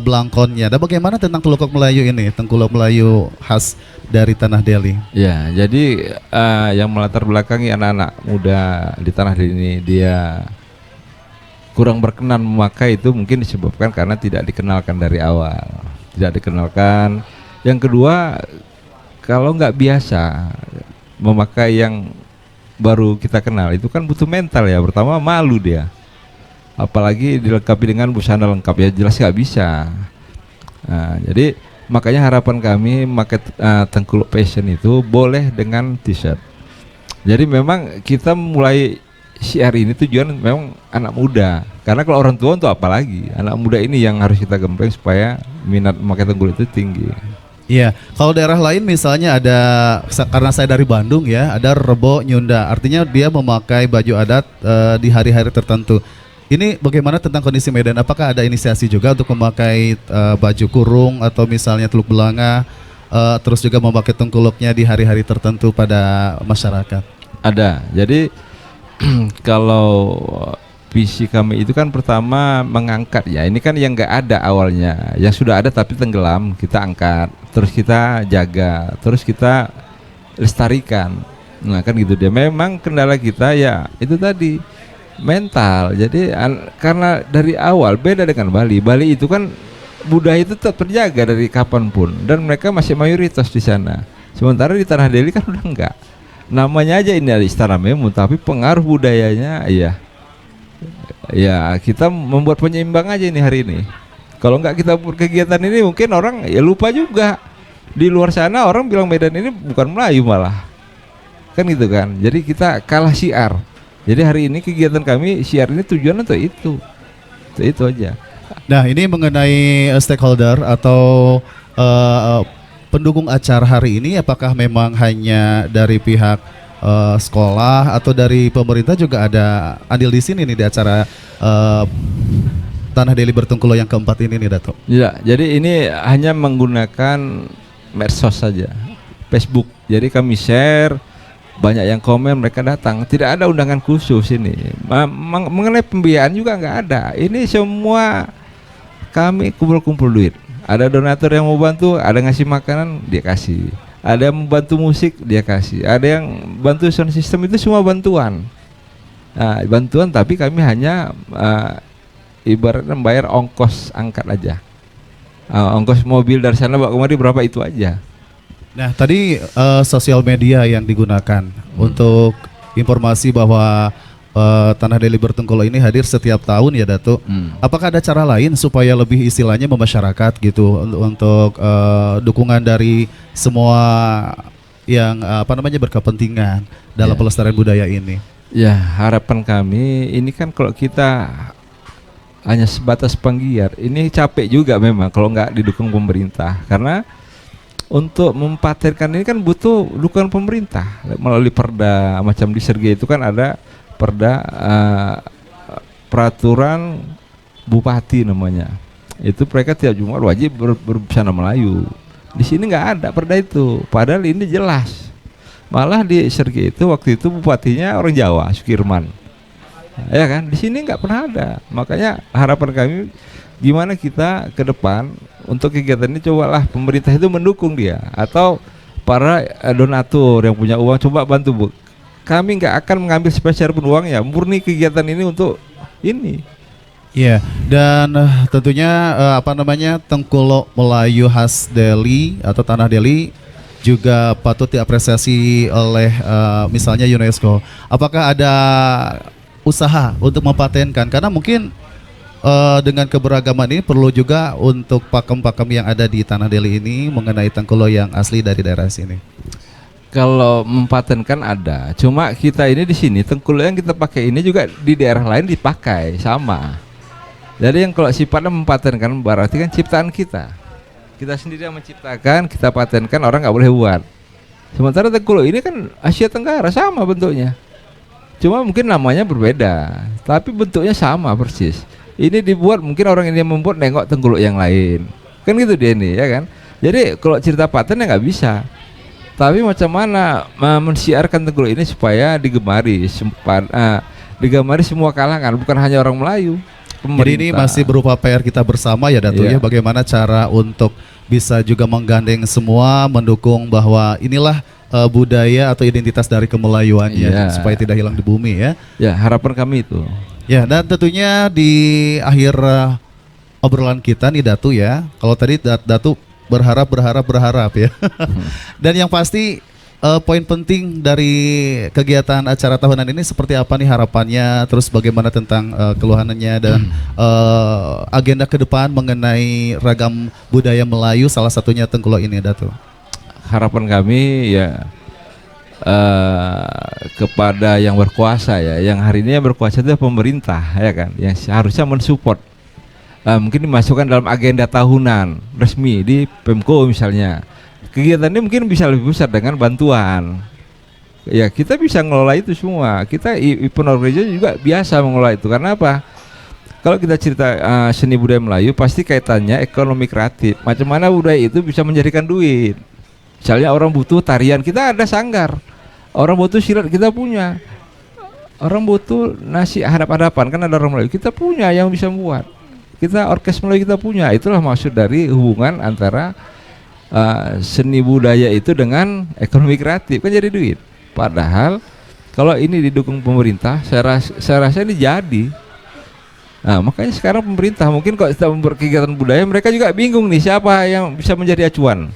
belangkonnya. Dan bagaimana tentang tengguluk Melayu ini, tengguluk Melayu khas dari Tanah Deli? Ya, jadi yang melatar belakangi anak-anak muda di Tanah Deli ini dia kurang berkenan memakai itu mungkin disebabkan karena tidak dikenalkan dari awal. Tidak dikenalkan. Yang kedua, kalau nggak biasa memakai yang baru kita kenal itu kan butuh mental ya. Pertama malu dia, apalagi dilengkapi dengan busana lengkap ya, jelas nggak bisa. Nah, jadi makanya harapan kami memakai tengguluk fashion itu boleh dengan t-shirt. Jadi memang kita mulai siar ini tujuan memang anak muda. Karena kalau orang tua untuk apa lagi? Anak muda ini yang harus kita gembleng supaya minat memakai tengguluk itu tinggi. Iya, kalau daerah lain misalnya ada, karena saya dari Bandung ya, ada Rebo Nyunda. Artinya dia memakai baju adat di hari-hari tertentu. Ini bagaimana tentang kondisi Medan? Apakah ada inisiasi juga untuk memakai baju kurung atau misalnya teluk belanga, terus juga memakai tengkuluknya di hari-hari tertentu pada masyarakat? Ada. Jadi kalau visi kami itu kan pertama mengangkat ya. Ini kan yang nggak ada awalnya, yang sudah ada tapi tenggelam kita angkat, terus kita jaga, terus kita lestarikan. Nah kan gitu dia. Memang kendala kita ya itu tadi mental. Jadi karena dari awal beda dengan Bali. Bali itu kan budaya itu tetap terjaga dari kapanpun dan mereka masih mayoritas di sana. Sementara di Tanah Deli kan udah enggak. Namanya aja ini Istana Memu, tapi pengaruh budayanya ya kita membuat penyeimbang aja ini hari ini. Kalau enggak kita buat kegiatan ini mungkin orang ya lupa juga. Di luar sana orang bilang Medan ini bukan Melayu malah. Kan gitu kan. Jadi kita kalah syiar. Jadi hari ini kegiatan kami syiar ini tujuan untuk itu. Itu aja. Nah, ini mengenai stakeholder atau pendukung acara hari ini, apakah memang hanya dari pihak sekolah atau dari pemerintah juga ada andil di sini nih di acara Tanah Deli Bertengkulo yang keempat ini nih, Dato? Ya, jadi ini hanya menggunakan medsos saja, Facebook. Jadi kami share, banyak yang komen, mereka datang. Tidak ada undangan khusus ini. Mengenai pembiayaan juga nggak ada. Ini semua kami kumpul-kumpul duit. Ada donatur yang mau bantu, ada ngasih makanan, dia kasih. Ada yang membantu musik, dia kasih. Ada yang bantu sound system, itu semua bantuan. Nah, bantuan tapi kami hanya ibaratnya membayar ongkos angkat aja. Ongkos mobil dari sana bawa kemari berapa itu aja. Nah, tadi sosial media yang digunakan untuk informasi bahwa Tanah Deli Bertengkulo ini hadir setiap tahun ya, Dato. Apakah ada cara lain supaya lebih istilahnya memasyarakat gitu untuk dukungan dari semua yang berkepentingan dalam pelestarian budaya ini? Ya, harapan kami ini kan kalau kita hanya sebatas penggiat, ini capek juga memang kalau nggak didukung pemerintah. Karena untuk mempatenkan ini kan butuh dukungan pemerintah melalui perda, macam di Sergei itu kan ada perda peraturan bupati namanya. Itu mereka tiap Jumat wajib berbusana Melayu. Di sini nggak ada perda itu. Padahal ini jelas. Malah di Sergei itu waktu itu bupatinya orang Jawa, Sukirman. Ya kan? Di sini nggak pernah ada. Makanya harapan kami gimana kita ke depan untuk kegiatan ini, cobalah pemerintah itu mendukung dia atau para donatur yang punya uang coba bantu, Bu. Kami nggak akan mengambil sepeser pun uangnya, murni kegiatan ini untuk ini. Iya, dan tentunya Tengkulo Melayu khas Deli atau Tanah Deli juga patut diapresiasi oleh misalnya UNESCO. Apakah ada usaha untuk mempatenkan? Karena mungkin dengan keberagaman ini perlu juga untuk pakem-pakem yang ada di Tanah Deli ini mengenai Tengkulo yang asli dari daerah sini. Kalau mempatenkan ada, cuma kita ini di sini Tengkulo yang kita pakai ini juga di daerah lain dipakai sama. Jadi yang kalau sifatnya mempatenkan berarti kan ciptaan kita. Kita sendiri yang menciptakan, kita patenkan, orang nggak boleh buat. Sementara Tengkulo ini kan Asia Tenggara sama bentuknya. Cuma mungkin namanya berbeda, tapi bentuknya sama persis. Ini dibuat mungkin orang ini yang membuat nengok Tengkulo yang lain. Kan gitu dia ini, ya kan? Jadi kalau cerita paten ya nggak bisa. Tapi macam mana mensiarkan Tengkulo ini supaya digemari, digemari semua kalangan, bukan hanya orang Melayu. Jadi ini masih berupa PR kita bersama ya, Dato, ya. Bagaimana cara untuk bisa juga menggandeng semua, mendukung bahwa inilah budaya atau identitas dari kemelayuannya supaya tidak hilang di bumi ya. Ya, harapan kami itu. Ya, dan tentunya di akhir obrolan kita nih, Datu ya. Kalau tadi Datu berharap ya. Dan yang pasti poin penting dari kegiatan acara tahunan ini seperti apa nih harapannya, terus bagaimana tentang keluhanannya dan agenda ke depan mengenai ragam budaya Melayu, salah satunya Tengkulo ini, Datu. Harapan kami ya kepada yang berkuasa ya, yang hari ini yang berkuasa itu pemerintah ya kan, yang seharusnya mensupport. Mungkin dimasukkan dalam agenda tahunan resmi di Pemko misalnya. Kegiatan ini mungkin bisa lebih besar dengan bantuan. Ya kita bisa ngelola itu semua. Kita event organizer juga biasa mengelola itu. Karena apa? Kalau kita cerita seni budaya Melayu pasti kaitannya ekonomi kreatif. Macam mana budaya itu bisa menjadikan duit. Misalnya orang butuh tarian, kita ada sanggar. Orang butuh silat, kita punya. orang butuh nasi hadap-hadapan, kan ada orang Melayu. Kita punya yang bisa buat. Kita orkes Melayu kita punya. Itulah maksud dari hubungan antara seni budaya itu dengan ekonomi kreatif, kan jadi duit. Padahal kalau ini didukung pemerintah, saya rasa ini jadi. Nah, makanya sekarang pemerintah mungkin kalau kita membuat kegiatan budaya, mereka juga bingung nih siapa yang bisa menjadi acuan.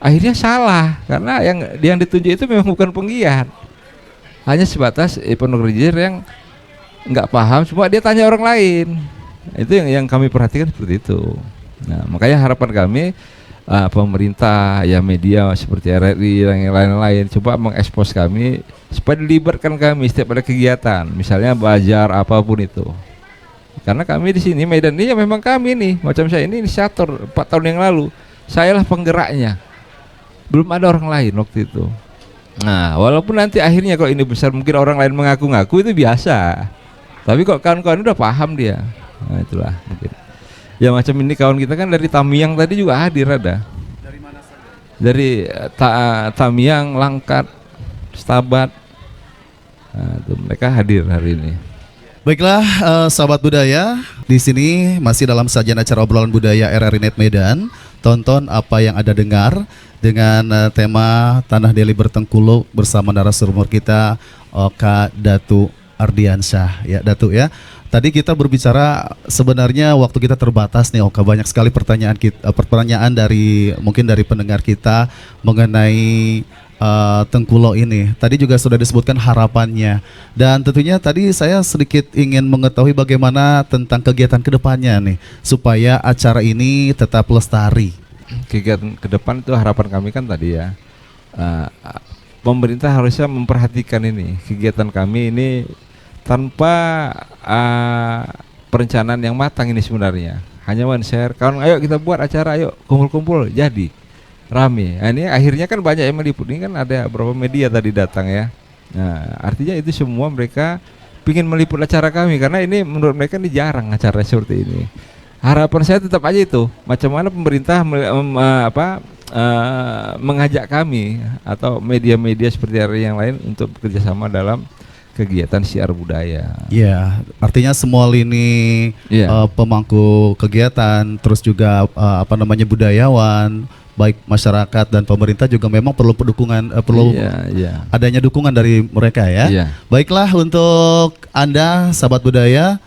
Akhirnya salah, karena yang ditunjuk itu memang bukan penggiat. Hanya sebatas penugrajer yang nggak paham, cuma dia tanya orang lain. Itu yang kami perhatikan seperti itu. Nah, makanya harapan kami pemerintah, ya media seperti RRI dan yang lain-lain coba mengekspos kami supaya dilibatkan kami setiap ada kegiatan, misalnya belajar apapun itu. Karena kami di sini Medan ini ya memang kami nih, macam saya ini inisiator 4 tahun yang lalu, saya lah penggeraknya, belum ada orang lain waktu itu. Nah, walaupun nanti akhirnya kalau ini besar mungkin orang lain mengaku-ngaku itu biasa, tapi kok kawan-kawan udah paham dia. Nah, itulah mungkin. Ya macam ini kawan kita kan dari Tamiang tadi juga hadir ada. Dari mana saja? Dari Tamiang, Langkat, Stabat. Nah, itu mereka hadir hari ini. Baiklah, sahabat budaya, di sini masih dalam sajian acara obrolan budaya RRI Net Medan. Tonton apa yang Anda dengar dengan tema Tanah Deli Bertengkuluk bersama narasumber kita Oka Datu Ardiansyah. Ya, Datu ya. Tadi kita berbicara sebenarnya waktu kita terbatas nih Oka, banyak sekali pertanyaan dari mungkin dari pendengar kita mengenai Tengkulok ini. Tadi juga sudah disebutkan harapannya, dan tentunya tadi saya sedikit ingin mengetahui bagaimana tentang kegiatan kedepannya nih supaya acara ini tetap lestari. Kegiatan ke depan itu harapan kami kan tadi ya, pemerintah harusnya memperhatikan ini kegiatan kami ini tanpa perencanaan yang matang ini sebenarnya. Hanya one share, kawan ayo kita buat acara, ayo kumpul-kumpul, jadi rame. Nah, ini akhirnya kan banyak yang meliput. Ini kan ada beberapa media tadi datang ya. Nah, artinya itu semua mereka ingin meliput acara kami karena ini menurut mereka ini jarang acara seperti ini. Harapan saya tetap aja itu, macam mana pemerintah mengajak kami atau media-media seperti yang lain untuk bekerjasama dalam kegiatan siar budaya. Ya, artinya semua lini pemangku kegiatan, terus juga budayawan, baik masyarakat dan pemerintah juga memang perlu dukungan, adanya dukungan dari mereka ya. Baiklah, untuk Anda sahabat budaya,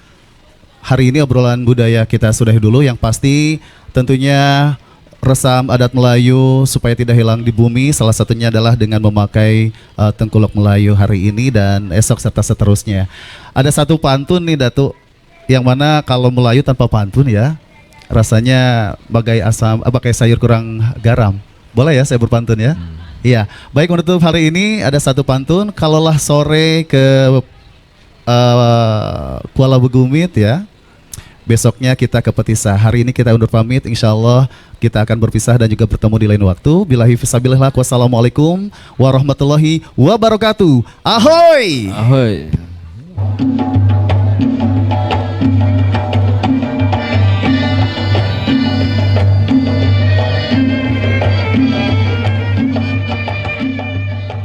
hari ini obrolan budaya kita sudahi dulu. Yang pasti tentunya resam adat Melayu supaya tidak hilang di bumi, salah satunya adalah dengan memakai Tengkulok Melayu hari ini dan esok serta seterusnya. Ada satu pantun nih Datuk, yang mana kalau Melayu tanpa pantun ya rasanya bagai sayur kurang garam. Boleh ya saya berpantun ya? Iya. Baik, menutup hari ini ada satu pantun. Kalaulah sore ke Kuala Bugumit ya, besoknya kita ke Petisah. Hari ini kita undur pamit, insya Allah kita akan berpisah dan juga bertemu di lain waktu. Billahi fisabilillah, wassalamualaikum warahmatullahi wabarakatuh. Ahoy! Ahoy!